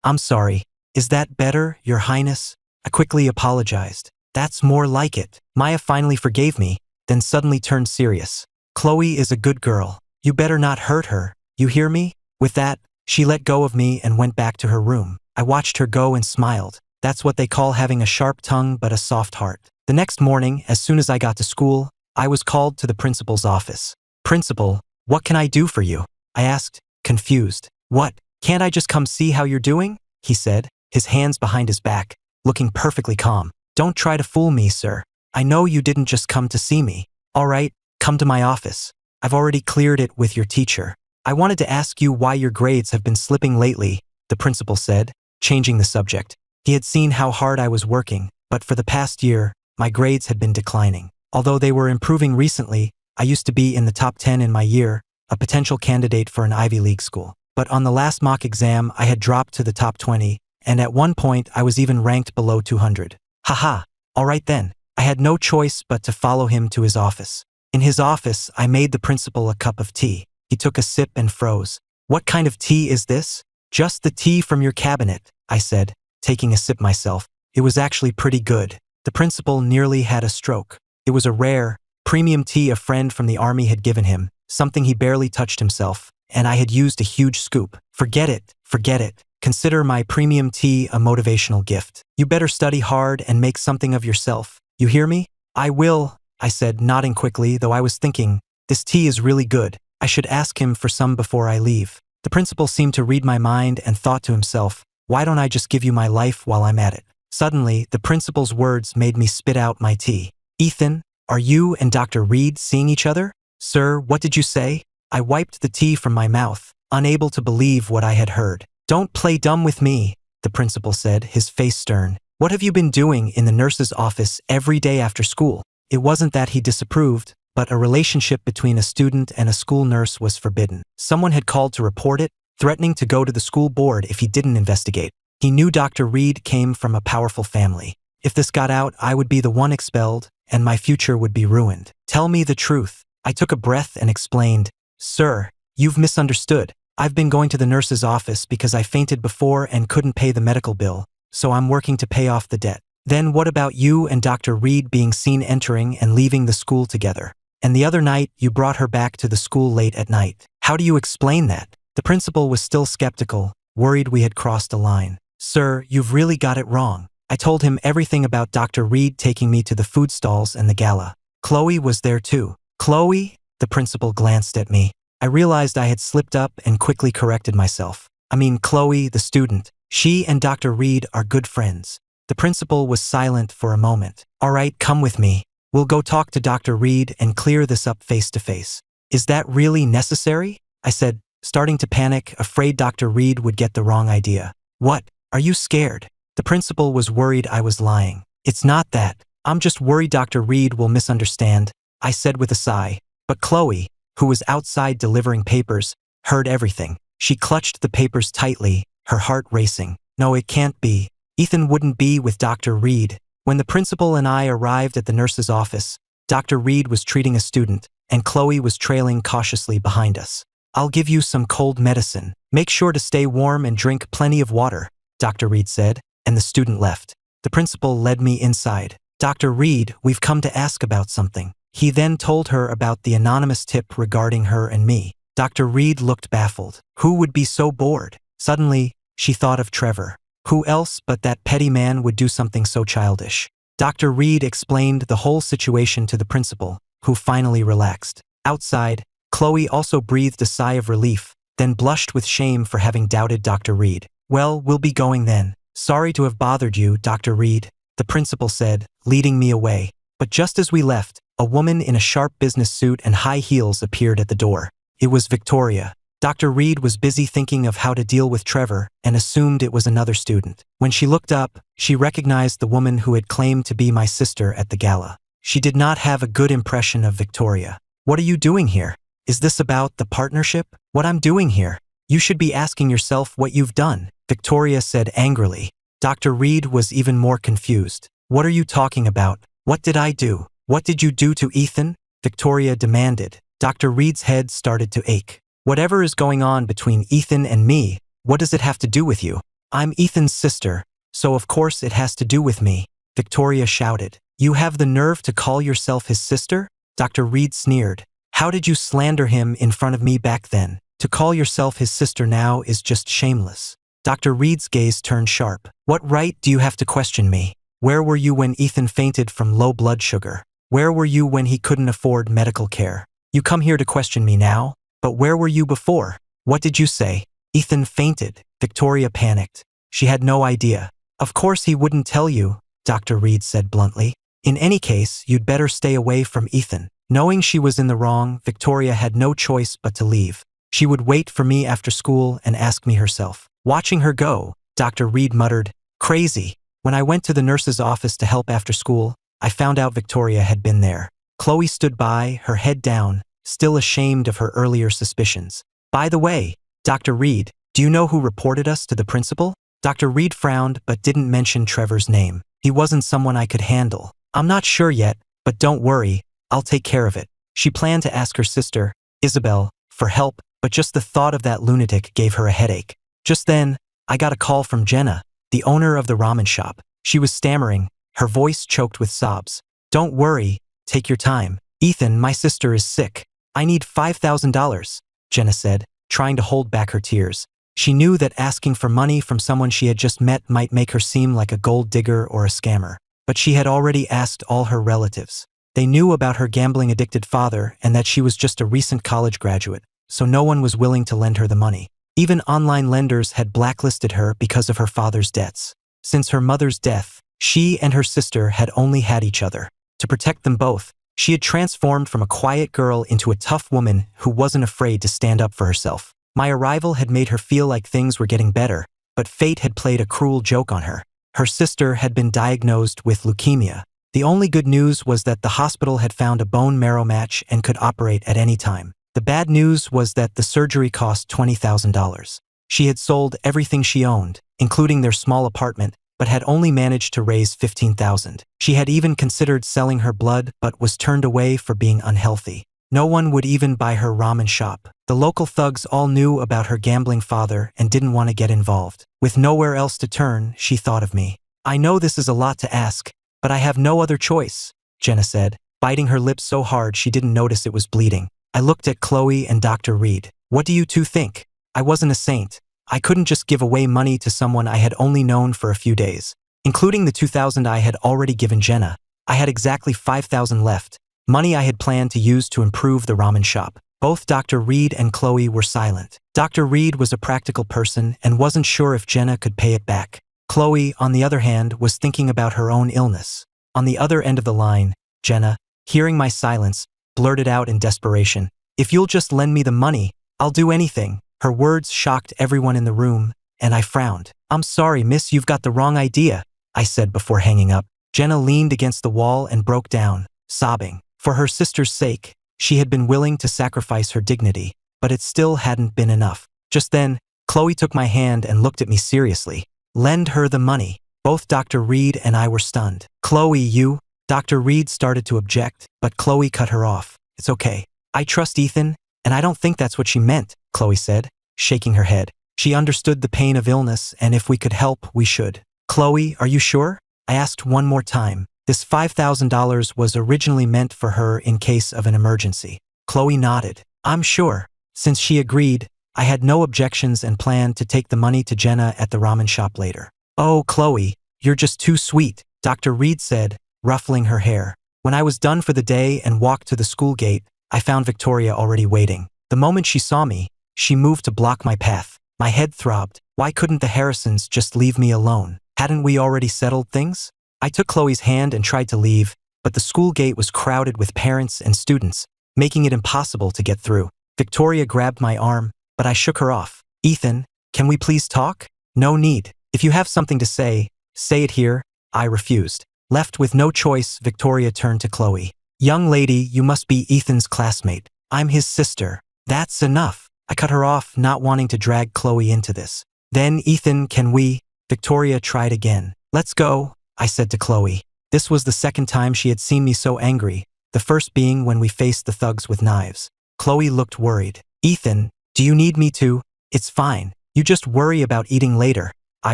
I'm sorry. Is that better, Your Highness? I quickly apologized. That's more like it. Maya finally forgave me, then suddenly turned serious. Chloe is a good girl. You better not hurt her. You hear me? With that, she let go of me and went back to her room. I watched her go and smiled. That's what they call having a sharp tongue but a soft heart. The next morning, as soon as I got to school, I was called to the principal's office. Principal, what can I do for you? I asked, confused. What? Can't I just come see how you're doing? He said, his hands behind his back, looking perfectly calm. Don't try to fool me, sir. I know you didn't just come to see me. All right, come to my office. I've already cleared it with your teacher. I wanted to ask you why your grades have been slipping lately, the principal said, changing the subject. He had seen how hard I was working, but for the past year, my grades had been declining. Although they were improving recently, I used to be in the top 10 in my year, a potential candidate for an Ivy League school. But on the last mock exam, I had dropped to the top 20, and at one point I was even ranked below 200. Haha, all right then. I had no choice but to follow him to his office. In his office, I made the principal a cup of tea. He took a sip and froze. What kind of tea is this? Just the tea from your cabinet, I said, taking a sip myself. It was actually pretty good. The principal nearly had a stroke. It was a rare, premium tea a friend from the army had given him, something he barely touched himself, and I had used a huge scoop. Forget it. Consider my premium tea a motivational gift. You better study hard and make something of yourself. You hear me? I will, I said, nodding quickly, though I was thinking, this tea is really good. I should ask him for some before I leave. The principal seemed to read my mind and thought to himself, why don't I just give you my life while I'm at it? Suddenly, the principal's words made me spit out my tea. Ethan, are you and Dr. Reed seeing each other? Sir, what did you say? I wiped the tea from my mouth, unable to believe what I had heard. Don't play dumb with me, the principal said, his face stern. What have you been doing in the nurse's office every day after school? It wasn't that he disapproved, but a relationship between a student and a school nurse was forbidden. Someone had called to report it, threatening to go to the school board if he didn't investigate. He knew Dr. Reed came from a powerful family. If this got out, I would be the one expelled, and my future would be ruined. Tell me the truth. I took a breath and explained, Sir, you've misunderstood. I've been going to the nurse's office because I fainted before and couldn't pay the medical bill, so I'm working to pay off the debt. Then what about you and Dr. Reed being seen entering and leaving the school together? And the other night, you brought her back to the school late at night. How do you explain that? The principal was still skeptical, worried we had crossed a line. Sir, you've really got it wrong. I told him everything about Dr. Reed taking me to the food stalls and the gala. Chloe was there too. Chloe? The principal glanced at me. I realized I had slipped up and quickly corrected myself. I mean, Chloe, the student. She and Dr. Reed are good friends. The principal was silent for a moment. All right, come with me. We'll go talk to Dr. Reed and clear this up face to face. Is that really necessary? I said, starting to panic, afraid Dr. Reed would get the wrong idea. What? Are you scared? The principal was worried I was lying. It's not that. I'm just worried Dr. Reed will misunderstand, I said with a sigh. But Chloe, who was outside delivering papers, heard everything. She clutched the papers tightly, her heart racing. No, it can't be. Ethan wouldn't be with Dr. Reed. When the principal and I arrived at the nurse's office, Dr. Reed was treating a student, and Chloe was trailing cautiously behind us. I'll give you some cold medicine. Make sure to stay warm and drink plenty of water, Dr. Reed said, and the student left. The principal led me inside. Dr. Reed, we've come to ask about something. He then told her about the anonymous tip regarding her and me. Dr. Reed looked baffled. Who would be so bored? Suddenly, she thought of Trevor. Who else but that petty man would do something so childish? Dr. Reed explained the whole situation to the principal, who finally relaxed. Outside, Chloe also breathed a sigh of relief, then blushed with shame for having doubted Dr. Reed. Well, we'll be going then. Sorry to have bothered you, Dr. Reed, the principal said, leading me away. But just as we left, a woman in a sharp business suit and high heels appeared at the door. It was Victoria. Dr. Reed was busy thinking of how to deal with Trevor and assumed it was another student. When she looked up, she recognized the woman who had claimed to be my sister at the gala. She did not have a good impression of Victoria. What are you doing here? Is this about the partnership? What I'm doing here? You should be asking yourself what you've done, Victoria said angrily. Dr. Reed was even more confused. What are you talking about? What did I do? What did you do to Ethan? Victoria demanded. Dr. Reed's head started to ache. Whatever is going on between Ethan and me, what does it have to do with you? I'm Ethan's sister, so of course it has to do with me, Victoria shouted. You have the nerve to call yourself his sister? Dr. Reed sneered. How did you slander him in front of me back then? To call yourself his sister now is just shameless. Dr. Reed's gaze turned sharp. What right do you have to question me? Where were you when Ethan fainted from low blood sugar? Where were you when he couldn't afford medical care? You come here to question me now? But where were you before? What did you say? Ethan fainted. Victoria panicked. She had no idea. Of course he wouldn't tell you, Dr. Reed said bluntly. In any case, you'd better stay away from Ethan. Knowing she was in the wrong, Victoria had no choice but to leave. She would wait for me after school and ask me herself. Watching her go, Dr. Reed muttered, crazy. When I went to the nurse's office to help after school, I found out Victoria had been there. Chloe stood by, her head down, still ashamed of her earlier suspicions. By the way, Dr. Reed, do you know who reported us to the principal? Dr. Reed frowned but didn't mention Trevor's name. He wasn't someone I could handle. I'm not sure yet, but don't worry, I'll take care of it. She planned to ask her sister, Isabel, for help, but just the thought of that lunatic gave her a headache. Just then, I got a call from Jenna, the owner of the ramen shop. She was stammering, her voice choked with sobs. Don't worry, take your time. Ethan, my sister is sick. I need $5,000, Jenna said, trying to hold back her tears. She knew that asking for money from someone she had just met might make her seem like a gold digger or a scammer. But she had already asked all her relatives. They knew about her gambling-addicted father and that she was just a recent college graduate, so no one was willing to lend her the money. Even online lenders had blacklisted her because of her father's debts. Since her mother's death, she and her sister had only had each other. To protect them both, she had transformed from a quiet girl into a tough woman who wasn't afraid to stand up for herself. My arrival had made her feel like things were getting better, but fate had played a cruel joke on her. Her sister had been diagnosed with leukemia. The only good news was that the hospital had found a bone marrow match and could operate at any time. The bad news was that the surgery cost $20,000. She had sold everything she owned, including their small apartment, but had only managed to raise $15,000. She had even considered selling her blood but was turned away for being unhealthy. No one would even buy her ramen shop. The local thugs all knew about her gambling father and didn't want to get involved. With nowhere else to turn, she thought of me. I know this is a lot to ask, but I have no other choice, Jenna said, biting her lips so hard she didn't notice it was bleeding. I looked at Chloe and Dr. Reed. What do you two think? I wasn't a saint. I couldn't just give away money to someone I had only known for a few days. Including the $2,000 I had already given Jenna, I had exactly $5,000 left. money I had planned to use to improve the ramen shop. Both Dr. Reed and Chloe were silent. Dr. Reed was a practical person and wasn't sure if Jenna could pay it back. Chloe, on the other hand, was thinking about her own illness. On the other end of the line, Jenna, hearing my silence, blurted out in desperation, "If you'll just lend me the money, I'll do anything." Her words shocked everyone in the room, and I frowned. "I'm sorry, miss, you've got the wrong idea," I said before hanging up. Jenna leaned against the wall and broke down, sobbing. For her sister's sake, she had been willing to sacrifice her dignity, but it still hadn't been enough. Just then, Chloe took my hand and looked at me seriously. "Lend her the money." Both Dr. Reed and I were stunned. "Chloe, you..." Dr. Reed started to object, but Chloe cut her off. "It's okay. I trust Ethan, and I don't think that's what she meant," Chloe said, shaking her head. "She understood the pain of illness, and if we could help, we should." "Chloe, are you sure?" I asked one more time. This $5,000 was originally meant for her in case of an emergency. Chloe nodded. "I'm sure." Since she agreed, I had no objections and planned to take the money to Jenna at the ramen shop later. "Oh, Chloe, you're just too sweet," Dr. Reed said, ruffling her hair. When I was done for the day and walked to the school gate, I found Victoria already waiting. The moment she saw me, she moved to block my path. My head throbbed. Why couldn't the Harrisons just leave me alone? Hadn't we already settled things? I took Chloe's hand and tried to leave, but the school gate was crowded with parents and students, making it impossible to get through. Victoria grabbed my arm, but I shook her off. "Ethan, can we please talk?" "No need. If you have something to say it here." I refused. Left with no choice, Victoria turned to Chloe. "Young lady, you must be Ethan's classmate. I'm his sister." "That's enough." I cut her off, not wanting to drag Chloe into this. "Then, Ethan, can we..." Victoria tried again. "Let's go," I said to Chloe. This was the second time she had seen me so angry, the first being when we faced the thugs with knives. Chloe looked worried. "Ethan, do you need me to?" "It's fine. You just worry about eating later," I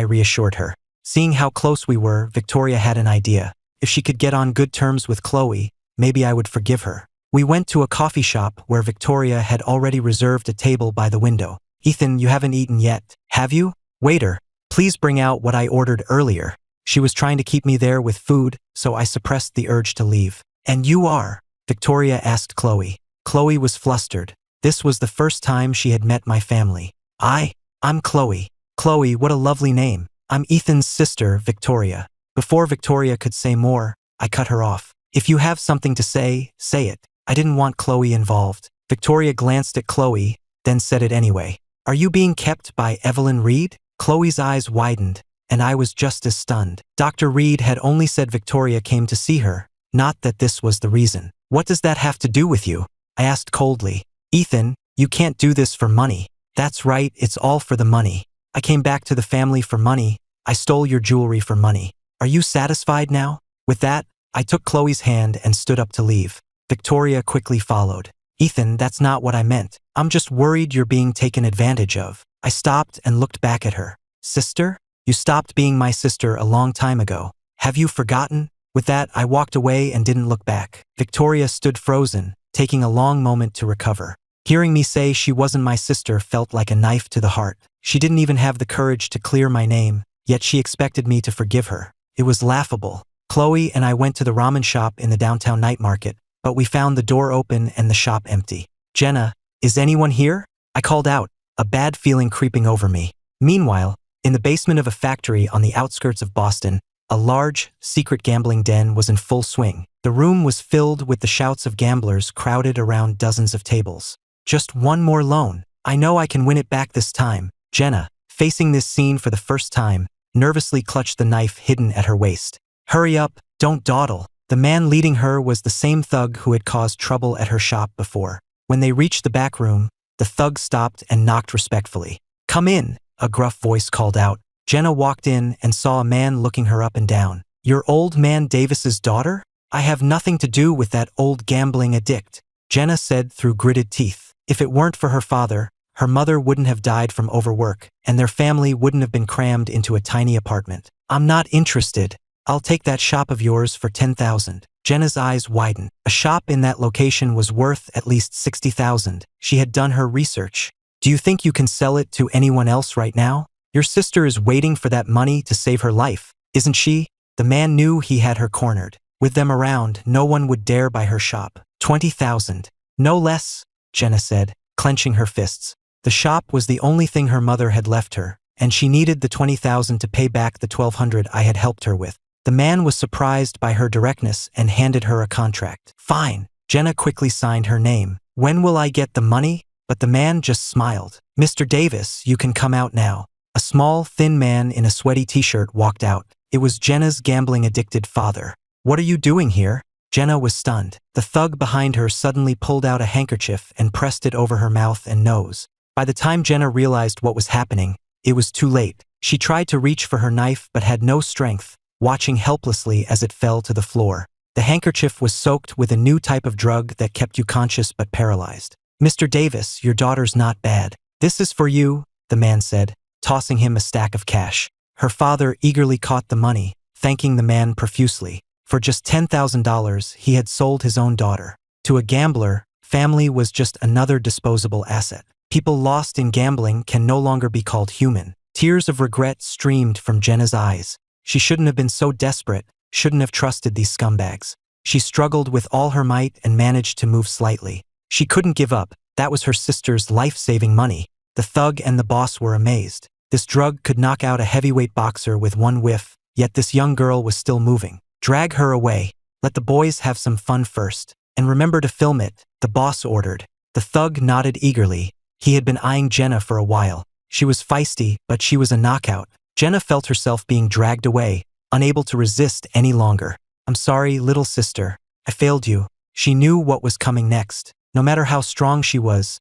reassured her. Seeing how close we were, Victoria had an idea. If she could get on good terms with Chloe, maybe I would forgive her. We went to a coffee shop where Victoria had already reserved a table by the window. "Ethan, you haven't eaten yet, have you? Waiter, please bring out what I ordered earlier." She was trying to keep me there with food, so I suppressed the urge to leave. "And you are?" Victoria asked Chloe. Chloe was flustered. This was the first time she had met my family. I'm Chloe." "Chloe, what a lovely name. I'm Ethan's sister, Victoria." Before Victoria could say more, I cut her off. "If you have something to say it." I didn't want Chloe involved. Victoria glanced at Chloe, then said it anyway. "Are you being kept by Evelyn Reed?" Chloe's eyes widened, and I was just as stunned. Dr. Reed had only said Victoria came to see her, not that this was the reason. "What does that have to do with you?" I asked coldly. "Ethan, you can't do this for money." "That's right, it's all for the money. I came back to the family for money. I stole your jewelry for money. Are you satisfied now?" With that, I took Chloe's hand and stood up to leave. Victoria quickly followed. "Ethan, that's not what I meant. I'm just worried you're being taken advantage of." I stopped and looked back at her. "Sister? You stopped being my sister a long time ago. Have you forgotten?" With that, I walked away and didn't look back. Victoria stood frozen, taking a long moment to recover. Hearing me say she wasn't my sister felt like a knife to the heart. She didn't even have the courage to clear my name, yet she expected me to forgive her. It was laughable. Chloe and I went to the ramen shop in the downtown night market, but we found the door open and the shop empty. "Jenna, is anyone here?" I called out, a bad feeling creeping over me. Meanwhile, in the basement of a factory on the outskirts of Boston, a large, secret gambling den was in full swing. The room was filled with the shouts of gamblers crowded around dozens of tables. "Just one more loan. I know I can win it back this time." Jenna, facing this scene for the first time, nervously clutched the knife hidden at her waist. "Hurry up, don't dawdle." The man leading her was the same thug who had caused trouble at her shop before. When they reached the back room, the thug stopped and knocked respectfully. "Come in," a gruff voice called out. Jenna walked in and saw a man looking her up and down. "You're old man Davis's daughter?" "I have nothing to do with that old gambling addict," Jenna said through gritted teeth. If it weren't for her father, her mother wouldn't have died from overwork, and their family wouldn't have been crammed into a tiny apartment. "I'm not interested. I'll take that shop of yours for $10,000. Jenna's eyes widened. A shop in that location was worth at least $60,000. She had done her research. "Do you think you can sell it to anyone else right now? Your sister is waiting for that money to save her life, isn't she?" The man knew he had her cornered. With them around, no one would dare buy her shop. 20,000. No less, Jenna said, clenching her fists. The shop was the only thing her mother had left her, and she needed the 20,000 to pay back the 1,200 I had helped her with. The man was surprised by her directness and handed her a contract. Fine. Jenna quickly signed her name. When will I get the money? But the man just smiled. Mr. Davis, you can come out now. A small, thin man in a sweaty t-shirt walked out. It was Jenna's gambling-addicted father. What are you doing here? Jenna was stunned. The thug behind her suddenly pulled out a handkerchief and pressed it over her mouth and nose. By the time Jenna realized what was happening, it was too late. She tried to reach for her knife but had no strength, watching helplessly as it fell to the floor. The handkerchief was soaked with a new type of drug that kept you conscious but paralyzed. Mr. Davis, your daughter's not bad. This is for you, the man said, tossing him a stack of cash. Her father eagerly caught the money, thanking the man profusely. For just $10,000, he had sold his own daughter. To a gambler, family was just another disposable asset. People lost in gambling can no longer be called human. Tears of regret streamed from Jenna's eyes. She shouldn't have been so desperate, shouldn't have trusted these scumbags. She struggled with all her might and managed to move slightly. She couldn't give up. That was her sister's life-saving money. The thug and the boss were amazed. This drug could knock out a heavyweight boxer with one whiff, yet this young girl was still moving. Drag her away. Let the boys have some fun first. And remember to film it, the boss ordered. The thug nodded eagerly. He had been eyeing Jenna for a while. She was feisty, but she was a knockout. Jenna felt herself being dragged away, unable to resist any longer. I'm sorry, little sister. I failed you. She knew what was coming next. No matter how strong she was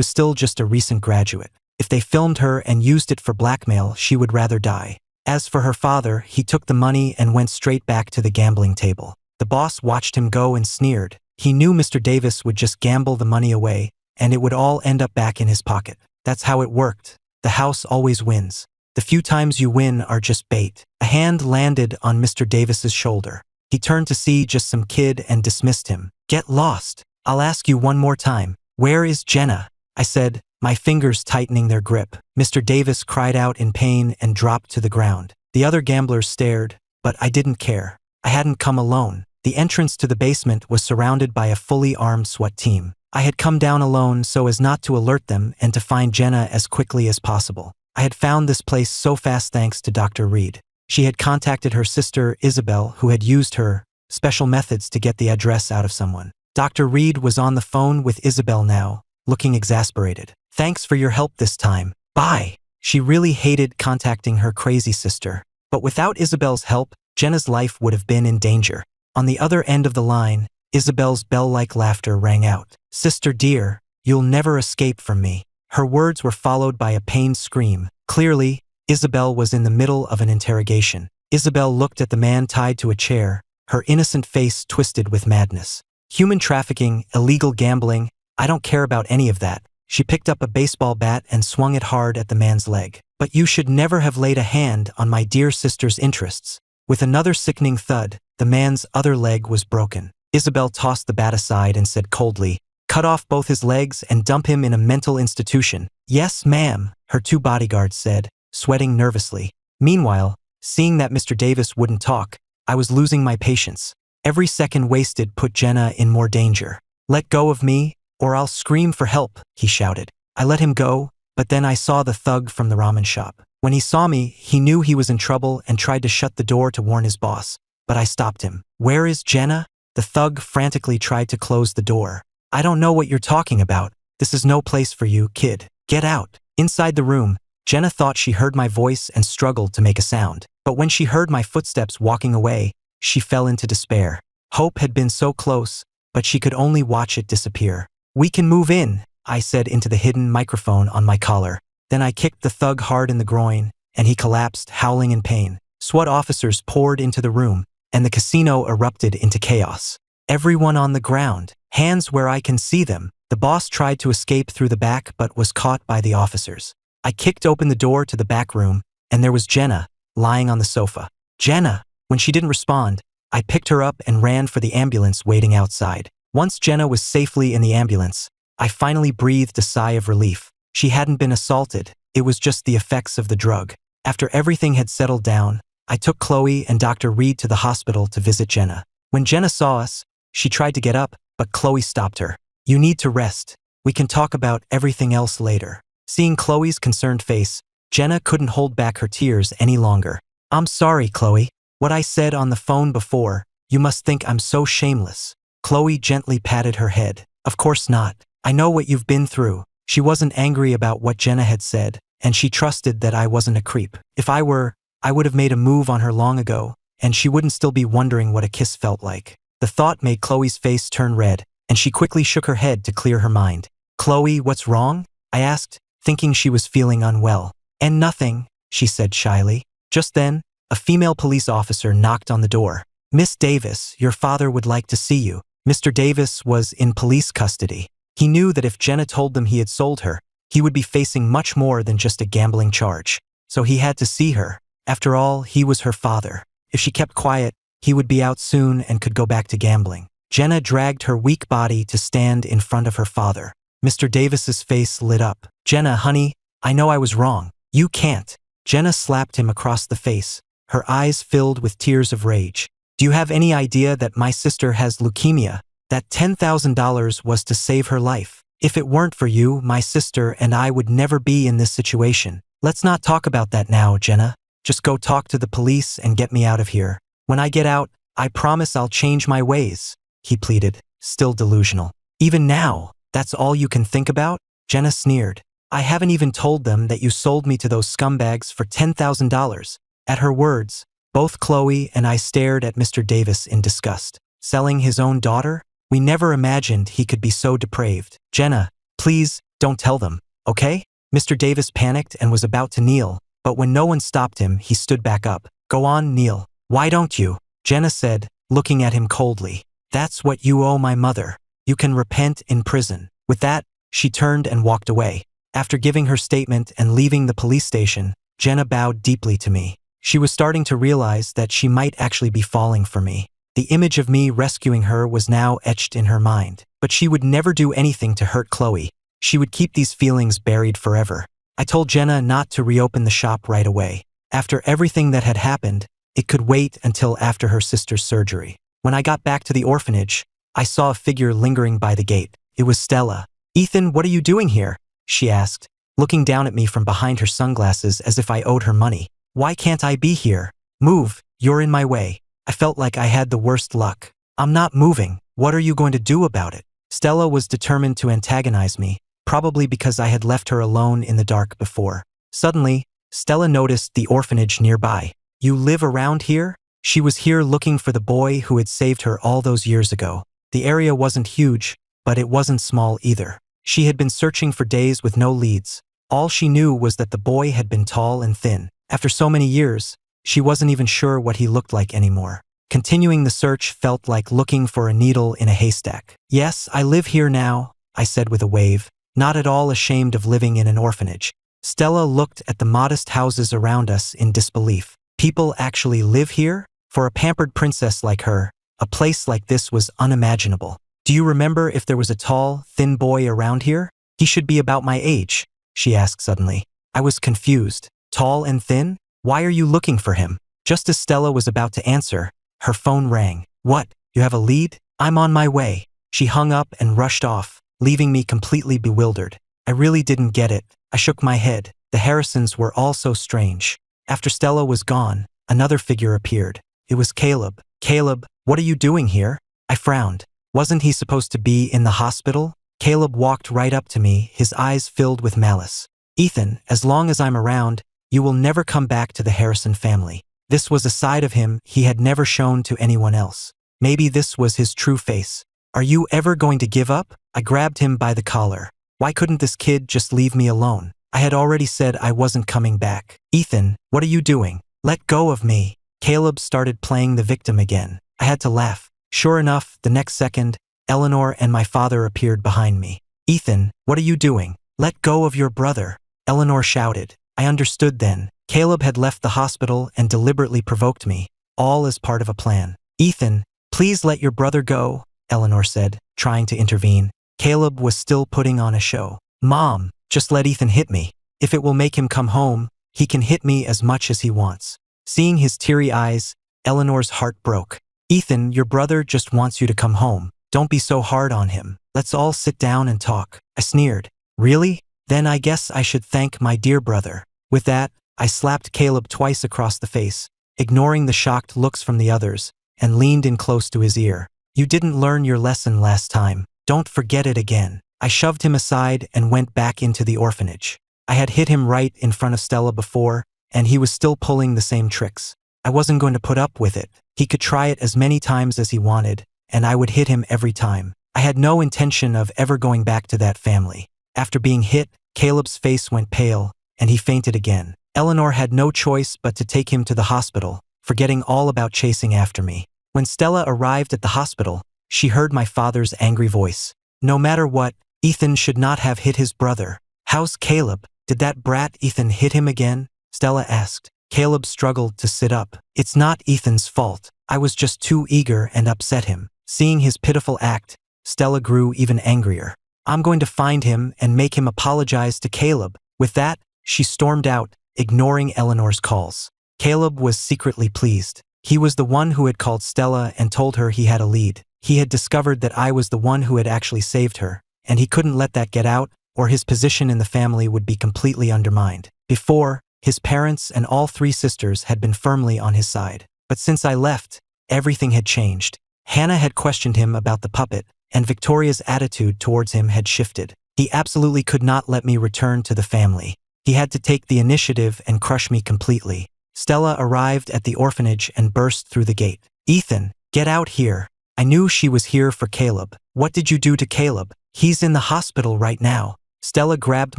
still just a recent graduate. If they filmed her and used it for blackmail, she would rather die. As for her father, he took the money and went straight back to the gambling table. The boss watched him go and sneered. He knew Mr. Davis would just gamble the money away, and it would all end up back in his pocket. That's how it worked. The house always wins. The few times you win are just bait. A hand landed on Mr. Davis's shoulder. He turned to see just some kid and dismissed him. Get lost. I'll ask you one more time. Where is Jenna? I said, my fingers tightening their grip. Mr. Davis cried out in pain and dropped to the ground. The other gamblers stared, but I didn't care. I hadn't come alone. The entrance to the basement was surrounded by a fully armed SWAT team. I had come down alone so as not to alert them and to find Jenna as quickly as possible. I had found this place so fast thanks to Dr. Reed. She had contacted her sister, Isabel, who had used her special methods to get the address out of someone. Dr. Reed was on the phone with Isabel now, looking exasperated. Thanks for your help this time. Bye. She really hated contacting her crazy sister. But without Isabel's help, Jenna's life would have been in danger. On the other end of the line, Isabel's bell-like laughter rang out. Sister dear, you'll never escape from me. Her words were followed by a pained scream. Clearly, Isabel was in the middle of an interrogation. Isabel looked at the man tied to a chair, her innocent face twisted with madness. Human trafficking, illegal gambling, I don't care about any of that. She picked up a baseball bat and swung it hard at the man's leg. But you should never have laid a hand on my dear sister's interests. With another sickening thud, the man's other leg was broken. Isabel tossed the bat aside and said coldly, cut off both his legs and dump him in a mental institution. Yes, ma'am, her two bodyguards said, sweating nervously. Meanwhile, seeing that Mr. Davis wouldn't talk, I was losing my patience. Every second wasted put Jenna in more danger. Let go of me, or I'll scream for help, he shouted. I let him go, but then I saw the thug from the ramen shop. When he saw me, he knew he was in trouble and tried to shut the door to warn his boss. But I stopped him. Where is Jenna? The thug frantically tried to close the door. I don't know what you're talking about. This is no place for you, kid. Get out. Inside the room, Jenna thought she heard my voice and struggled to make a sound. But when she heard my footsteps walking away, she fell into despair. Hope had been so close, but she could only watch it disappear. We can move in, I said into the hidden microphone on my collar. Then I kicked the thug hard in the groin, and he collapsed, howling in pain. SWAT officers poured into the room, and the casino erupted into chaos. Everyone on the ground, hands where I can see them. The boss tried to escape through the back but was caught by the officers. I kicked open the door to the back room, and there was Jenna, lying on the sofa. Jenna! When she didn't respond, I picked her up and ran for the ambulance waiting outside. Once Jenna was safely in the ambulance, I finally breathed a sigh of relief. She hadn't been assaulted, it was just the effects of the drug. After everything had settled down, I took Chloe and Dr. Reed to the hospital to visit Jenna. When Jenna saw us, she tried to get up, but Chloe stopped her. You need to rest. We can talk about everything else later. Seeing Chloe's concerned face, Jenna couldn't hold back her tears any longer. I'm sorry, Chloe. What I said on the phone before, you must think I'm so shameless. Chloe gently patted her head. Of course not. I know what you've been through. She wasn't angry about what Jenna had said, and she trusted that I wasn't a creep. If I were, I would have made a move on her long ago, and she wouldn't still be wondering what a kiss felt like. The thought made Chloe's face turn red, and she quickly shook her head to clear her mind. Chloe, what's wrong? I asked, thinking she was feeling unwell. And nothing, she said shyly. Just then, a female police officer knocked on the door. Miss Davis, your father would like to see you. Mr. Davis was in police custody. He knew that if Jenna told them he had sold her, he would be facing much more than just a gambling charge. So he had to see her. After all, he was her father. If she kept quiet, he would be out soon and could go back to gambling. Jenna dragged her weak body to stand in front of her father. Mr. Davis's face lit up. Jenna, honey, I know I was wrong. You can't. Jenna slapped him across the face, her eyes filled with tears of rage. Do you have any idea that my sister has leukemia? That $10,000 was to save her life. If it weren't for you, my sister and I would never be in this situation. Let's not talk about that now, Jenna. Just go talk to the police and get me out of here. When I get out, I promise I'll change my ways, he pleaded, still delusional. Even now, that's all you can think about? Jenna sneered. I haven't even told them that you sold me to those scumbags for $10,000. At her words, both Chloe and I stared at Mr. Davis in disgust. Selling his own daughter? We never imagined he could be so depraved. Jenna, please, don't tell them, okay? Mr. Davis panicked and was about to kneel, but when no one stopped him, he stood back up. Go on, kneel. Why don't you? Jenna said, looking at him coldly. That's what you owe my mother. You can repent in prison. With that, she turned and walked away. After giving her statement and leaving the police station, Jenna bowed deeply to me. She was starting to realize that she might actually be falling for me. The image of me rescuing her was now etched in her mind. But she would never do anything to hurt Chloe. She would keep these feelings buried forever. I told Jenna not to reopen the shop right away. After everything that had happened, it could wait until after her sister's surgery. When I got back to the orphanage, I saw a figure lingering by the gate. It was Stella. Ethan, what are you doing here? She asked, looking down at me from behind her sunglasses as if I owed her money. Why can't I be here? Move, you're in my way. I felt like I had the worst luck. I'm not moving. What are you going to do about it? Stella was determined to antagonize me, probably because I had left her alone in the dark before. Suddenly, Stella noticed the orphanage nearby. You live around here? She was here looking for the boy who had saved her all those years ago. The area wasn't huge, but it wasn't small either. She had been searching for days with no leads. All she knew was that the boy had been tall and thin. After so many years, she wasn't even sure what he looked like anymore. Continuing the search felt like looking for a needle in a haystack. Yes, I live here now, I said with a wave, not at all ashamed of living in an orphanage. Stella looked at the modest houses around us in disbelief. People actually live here? For a pampered princess like her, a place like this was unimaginable. Do you remember if there was a tall, thin boy around here? He should be about my age, she asked suddenly. I was confused. Tall and thin? Why are you looking for him? Just as Stella was about to answer, her phone rang. What? You have a lead? I'm on my way. She hung up and rushed off, leaving me completely bewildered. I really didn't get it. I shook my head. The Harrisons were all so strange. After Stella was gone, another figure appeared. It was Caleb. Caleb, what are you doing here? I frowned. Wasn't he supposed to be in the hospital? Caleb walked right up to me, his eyes filled with malice. Ethan, as long as I'm around, you will never come back to the Harrison family. This was a side of him he had never shown to anyone else. Maybe this was his true face. Are you ever going to give up? I grabbed him by the collar. Why couldn't this kid just leave me alone? I had already said I wasn't coming back. Ethan, what are you doing? Let go of me. Caleb started playing the victim again. I had to laugh. Sure enough, the next second, Eleanor and my father appeared behind me. Ethan, what are you doing? Let go of your brother. Eleanor shouted. I understood then. Caleb had left the hospital and deliberately provoked me, all as part of a plan. Ethan, please let your brother go, Eleanor said, trying to intervene. Caleb was still putting on a show. Mom, just let Ethan hit me. If it will make him come home, he can hit me as much as he wants. Seeing his teary eyes, Eleanor's heart broke. Ethan, your brother just wants you to come home. Don't be so hard on him. Let's all sit down and talk. I sneered. Really? Then I guess I should thank my dear brother. With that, I slapped Caleb twice across the face, ignoring the shocked looks from the others, and leaned in close to his ear. You didn't learn your lesson last time. Don't forget it again. I shoved him aside and went back into the orphanage. I had hit him right in front of Stella before, and he was still pulling the same tricks. I wasn't going to put up with it. He could try it as many times as he wanted, and I would hit him every time. I had no intention of ever going back to that family. After being hit, Caleb's face went pale, and he fainted again. Eleanor had no choice but to take him to the hospital, forgetting all about chasing after me. When Stella arrived at the hospital, she heard my father's angry voice. No matter what, Ethan should not have hit his brother. How's Caleb? Did that brat Ethan hit him again? Stella asked. Caleb struggled to sit up. It's not Ethan's fault. I was just too eager and upset him. Seeing his pitiful act, Stella grew even angrier. I'm going to find him and make him apologize to Caleb. With that, she stormed out, ignoring Eleanor's calls. Caleb was secretly pleased. He was the one who had called Stella and told her he had a lead. He had discovered that I was the one who had actually saved her, and he couldn't let that get out, or his position in the family would be completely undermined. Before, his parents and all 3 sisters had been firmly on his side. But since I left, everything had changed. Hannah had questioned him about the puppet, and Victoria's attitude towards him had shifted. He absolutely could not let me return to the family. He had to take the initiative and crush me completely. Stella arrived at the orphanage and burst through the gate. Ethan, get out here. I knew she was here for Caleb. What did you do to Caleb? He's in the hospital right now. Stella grabbed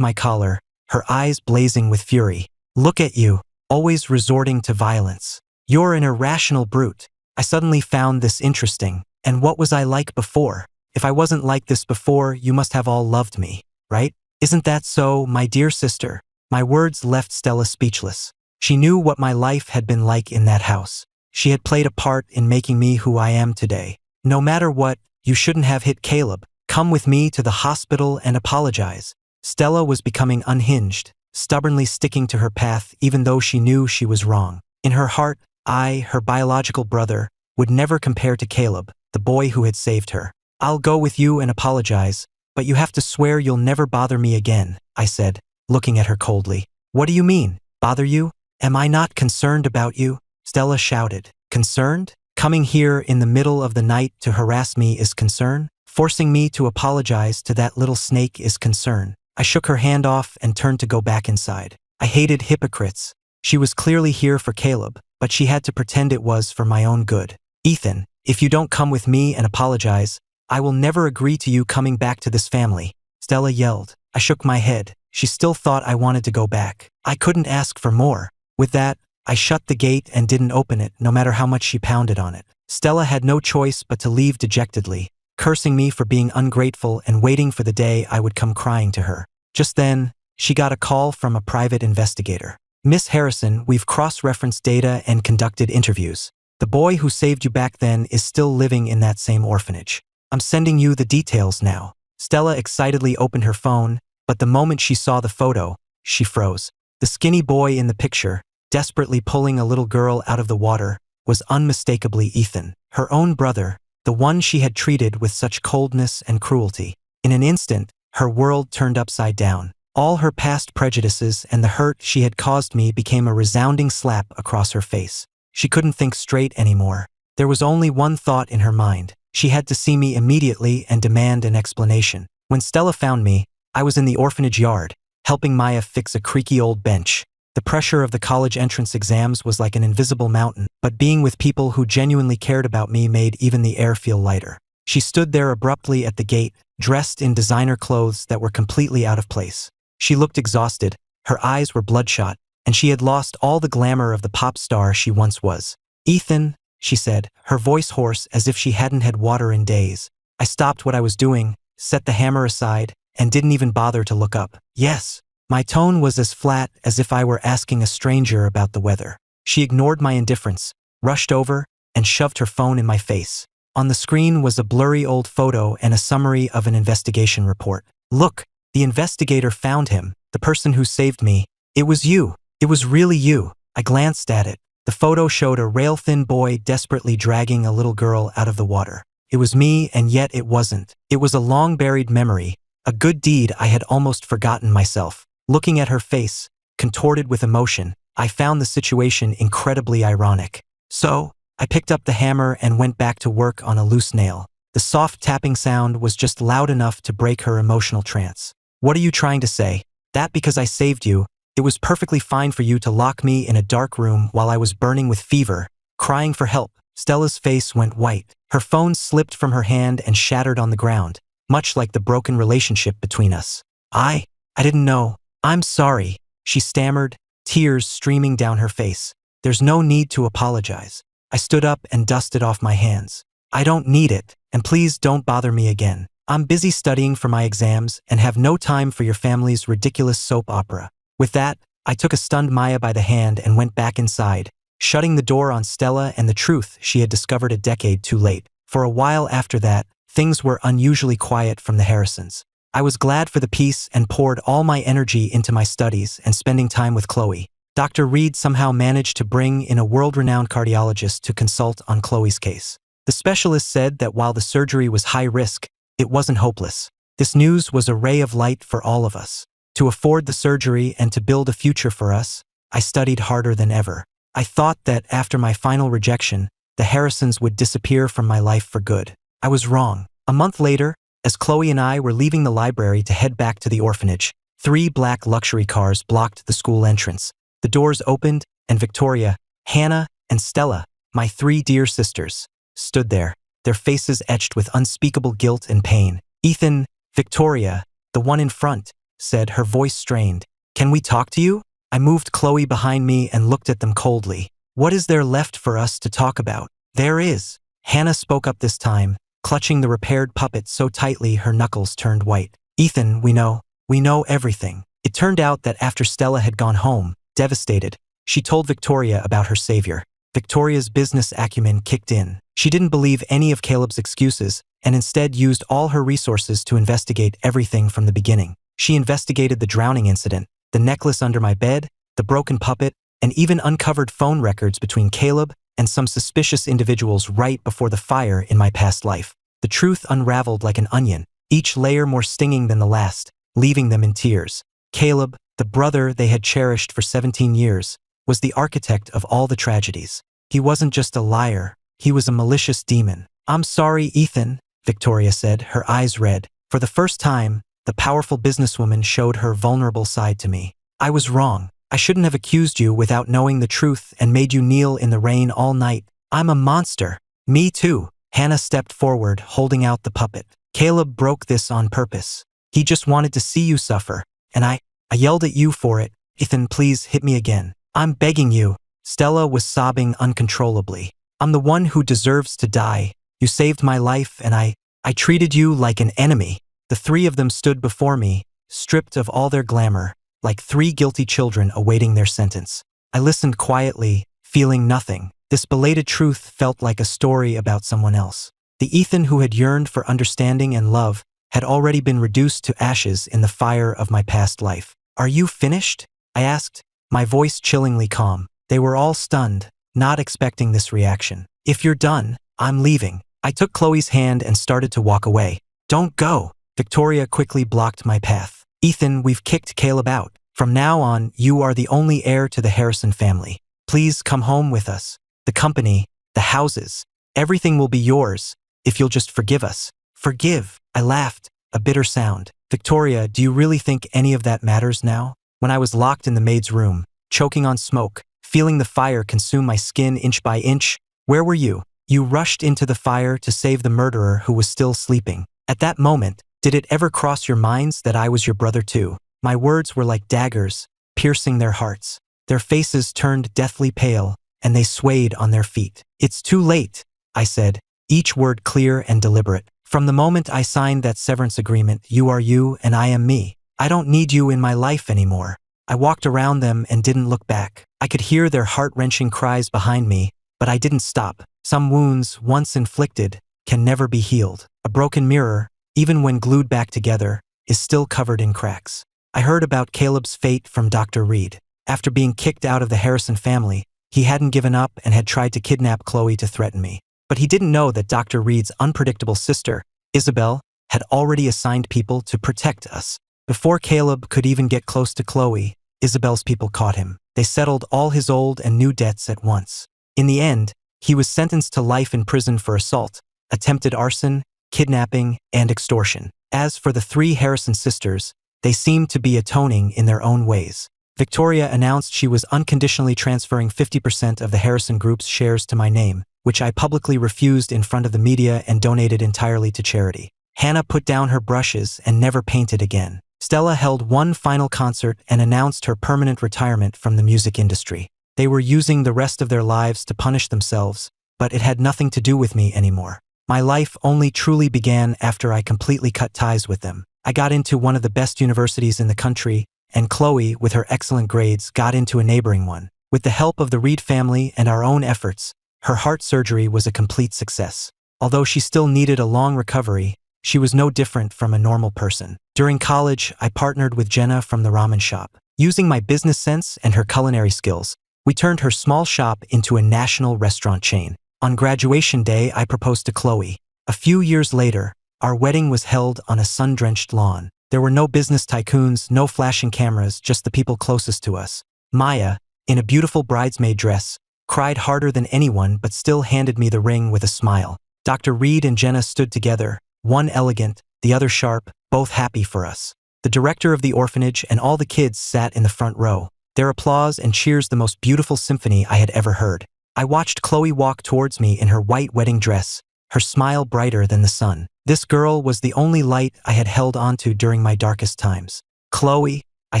my collar, her eyes blazing with fury. Look at you, always resorting to violence. You're an irrational brute. I suddenly found this interesting. And what was I like before? If I wasn't like this before, you must have all loved me, right? Isn't that so, my dear sister? My words left Stella speechless. She knew what my life had been like in that house. She had played a part in making me who I am today. No matter what, you shouldn't have hit Caleb. Come with me to the hospital and apologize. Stella was becoming unhinged, stubbornly sticking to her path even though she knew she was wrong. In her heart, I, her biological brother, would never compare to Caleb, the boy who had saved her. I'll go with you and apologize, but you have to swear you'll never bother me again, I said, looking at her coldly. What do you mean, bother you? Am I not concerned about you? Stella shouted. Concerned? Coming here in the middle of the night to harass me is concern? Forcing me to apologize to that little snake is concern. I shook her hand off and turned to go back inside. I hated hypocrites. She was clearly here for Caleb, but she had to pretend it was for my own good. Ethan, if you don't come with me and apologize, I will never agree to you coming back to this family, Stella yelled. I shook my head. She still thought I wanted to go back. I couldn't ask for more. With that, I shut the gate and didn't open it no matter how much she pounded on it. Stella had no choice but to leave dejectedly, cursing me for being ungrateful and waiting for the day I would come crying to her. Just then, she got a call from a private investigator. Miss Harrison, we've cross-referenced data and conducted interviews. The boy who saved you back then is still living in that same orphanage. I'm sending you the details now. Stella excitedly opened her phone, but the moment she saw the photo, she froze. The skinny boy in the picture, desperately pulling a little girl out of the water, was unmistakably Ethan, her own brother, the one she had treated with such coldness and cruelty. In an instant, her world turned upside down. All her past prejudices and the hurt she had caused me became a resounding slap across her face. She couldn't think straight anymore. There was only one thought in her mind. She had to see me immediately and demand an explanation. When Stella found me, I was in the orphanage yard, helping Maya fix a creaky old bench. The pressure of the college entrance exams was like an invisible mountain, but being with people who genuinely cared about me made even the air feel lighter. She stood there abruptly at the gate, dressed in designer clothes that were completely out of place. She looked exhausted, her eyes were bloodshot, and she had lost all the glamour of the pop star she once was. Ethan, she said, her voice hoarse as if she hadn't had water in days. I stopped what I was doing, set the hammer aside, and didn't even bother to look up. Yes. My tone was as flat as if I were asking a stranger about the weather. She ignored my indifference, rushed over, and shoved her phone in my face. On the screen was a blurry old photo and a summary of an investigation report. Look, the investigator found him, the person who saved me. It was you. It was really you. I glanced at it. The photo showed a rail-thin boy desperately dragging a little girl out of the water. It was me, and yet it wasn't. It was a long-buried memory, a good deed I had almost forgotten myself. Looking at her face, contorted with emotion, I found the situation incredibly ironic. So, I picked up the hammer and went back to work on a loose nail. The soft tapping sound was just loud enough to break her emotional trance. What are you trying to say? That because I saved you, it was perfectly fine for you to lock me in a dark room while I was burning with fever, crying for help. Stella's face went white. Her phone slipped from her hand and shattered on the ground, much like the broken relationship between us. I didn't know. I'm sorry, she stammered, tears streaming down her face. There's no need to apologize. I stood up and dusted off my hands. I don't need it, and please don't bother me again. I'm busy studying for my exams and have no time for your family's ridiculous soap opera. With that, I took a stunned Maya by the hand and went back inside, shutting the door on Stella and the truth she had discovered a decade too late. For a while after that, things were unusually quiet from the Harrisons. I was glad for the peace and poured all my energy into my studies and spending time with Chloe. Dr. Reed somehow managed to bring in a world-renowned cardiologist to consult on Chloe's case. The specialist said that while the surgery was high risk, it wasn't hopeless. This news was a ray of light for all of us. To afford the surgery and to build a future for us, I studied harder than ever. I thought that after my final rejection, the Harrisons would disappear from my life for good. I was wrong. A month later, as Chloe and I were leaving the library to head back to the orphanage, 3 black luxury cars blocked the school entrance. The doors opened, and Victoria, Hannah, and Stella, my 3 dear sisters, stood there, their faces etched with unspeakable guilt and pain. Ethan, Victoria, the one in front, said, her voice strained. Can we talk to you? I moved Chloe behind me and looked at them coldly. What is there left for us to talk about? There is. Hannah spoke up this time, clutching the repaired puppet so tightly her knuckles turned white. Ethan, we know everything. It turned out that after Stella had gone home, devastated, she told Victoria about her savior. Victoria's business acumen kicked in. She didn't believe any of Caleb's excuses and instead used all her resources to investigate everything from the beginning. She investigated the drowning incident, the necklace under my bed, the broken puppet, and even uncovered phone records between Caleb and some suspicious individuals right before the fire in my past life. The truth unraveled like an onion, each layer more stinging than the last, leaving them in tears. Caleb, the brother they had cherished for 17 years, was the architect of all the tragedies. He wasn't just a liar, he was a malicious demon. I'm sorry, Ethan, Victoria said, her eyes red. For the first time, the powerful businesswoman showed her vulnerable side to me. I was wrong. I shouldn't have accused you without knowing the truth and made you kneel in the rain all night. I'm a monster. Me too. Hannah stepped forward, holding out the puppet. Caleb broke this on purpose. He just wanted to see you suffer, and I yelled at you for it. Ethan, please hit me again. I'm begging you. Stella was sobbing uncontrollably. I'm the one who deserves to die. You saved my life, and I treated you like an enemy. The 3 of them stood before me, stripped of all their glamour, like 3 guilty children awaiting their sentence. I listened quietly, feeling nothing. This belated truth felt like a story about someone else. The Ethan who had yearned for understanding and love had already been reduced to ashes in the fire of my past life. Are you finished? I asked, my voice chillingly calm. They were all stunned, not expecting this reaction. If you're done, I'm leaving. I took Chloe's hand and started to walk away. Don't go. Victoria quickly blocked my path. Ethan, we've kicked Caleb out. From now on, you are the only heir to the Harrison family. Please come home with us. The company, the houses, everything will be yours, if you'll just forgive us. Forgive. I laughed, a bitter sound. Victoria, do you really think any of that matters now? When I was locked in the maid's room, choking on smoke, feeling the fire consume my skin inch by inch, where were you? You rushed into the fire to save the murderer who was still sleeping. At that moment, did it ever cross your minds that I was your brother too? My words were like daggers, piercing their hearts. Their faces turned deathly pale, and they swayed on their feet. It's too late, I said, each word clear and deliberate. From the moment I signed that severance agreement, you are you and I am me. I don't need you in my life anymore. I walked around them and didn't look back. I could hear their heart-wrenching cries behind me, but I didn't stop. Some wounds, once inflicted, can never be healed. A broken mirror, even when glued back together, is still covered in cracks. I heard about Caleb's fate from Dr. Reed. After being kicked out of the Harrison family, he hadn't given up and had tried to kidnap Chloe to threaten me. But he didn't know that Dr. Reed's unpredictable sister, Isabel, had already assigned people to protect us. Before Caleb could even get close to Chloe, Isabel's people caught him. They settled all his old and new debts at once. In the end, he was sentenced to life in prison for assault, attempted arson, kidnapping, and extortion. As for the three Harrison sisters, they seemed to be atoning in their own ways. Victoria announced she was unconditionally transferring 50% of the Harrison Group's shares to my name, which I publicly refused in front of the media and donated entirely to charity. Hannah put down her brushes and never painted again. Stella held one final concert and announced her permanent retirement from the music industry. They were using the rest of their lives to punish themselves, but it had nothing to do with me anymore. My life only truly began after I completely cut ties with them. I got into one of the best universities in the country, and Chloe, with her excellent grades, got into a neighboring one. With the help of the Reed family and our own efforts, her heart surgery was a complete success. Although she still needed a long recovery, she was no different from a normal person. During college, I partnered with Jenna from the ramen shop. Using my business sense and her culinary skills, we turned her small shop into a national restaurant chain. On graduation day, I proposed to Chloe. A few years later, our wedding was held on a sun-drenched lawn. There were no business tycoons, no flashing cameras, just the people closest to us. Maya, in a beautiful bridesmaid dress, cried harder than anyone but still handed me the ring with a smile. Dr. Reed and Jenna stood together, one elegant, the other sharp, both happy for us. The director of the orphanage and all the kids sat in the front row, their applause and cheers the most beautiful symphony I had ever heard. I watched Chloe walk towards me in her white wedding dress, her smile brighter than the sun. This girl was the only light I had held onto during my darkest times. "Chloe," I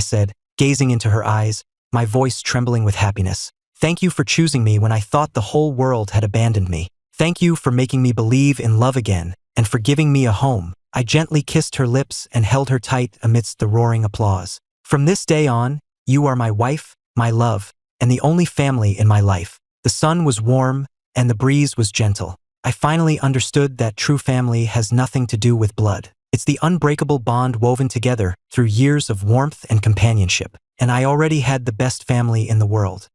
said, gazing into her eyes, my voice trembling with happiness. "Thank you for choosing me when I thought the whole world had abandoned me. Thank you for making me believe in love again, and for giving me a home." I gently kissed her lips and held her tight amidst the roaring applause. "From this day on, you are my wife, my love, and the only family in my life." The sun was warm, and the breeze was gentle. I finally understood that true family has nothing to do with blood. It's the unbreakable bond woven together through years of warmth and companionship. And I already had the best family in the world.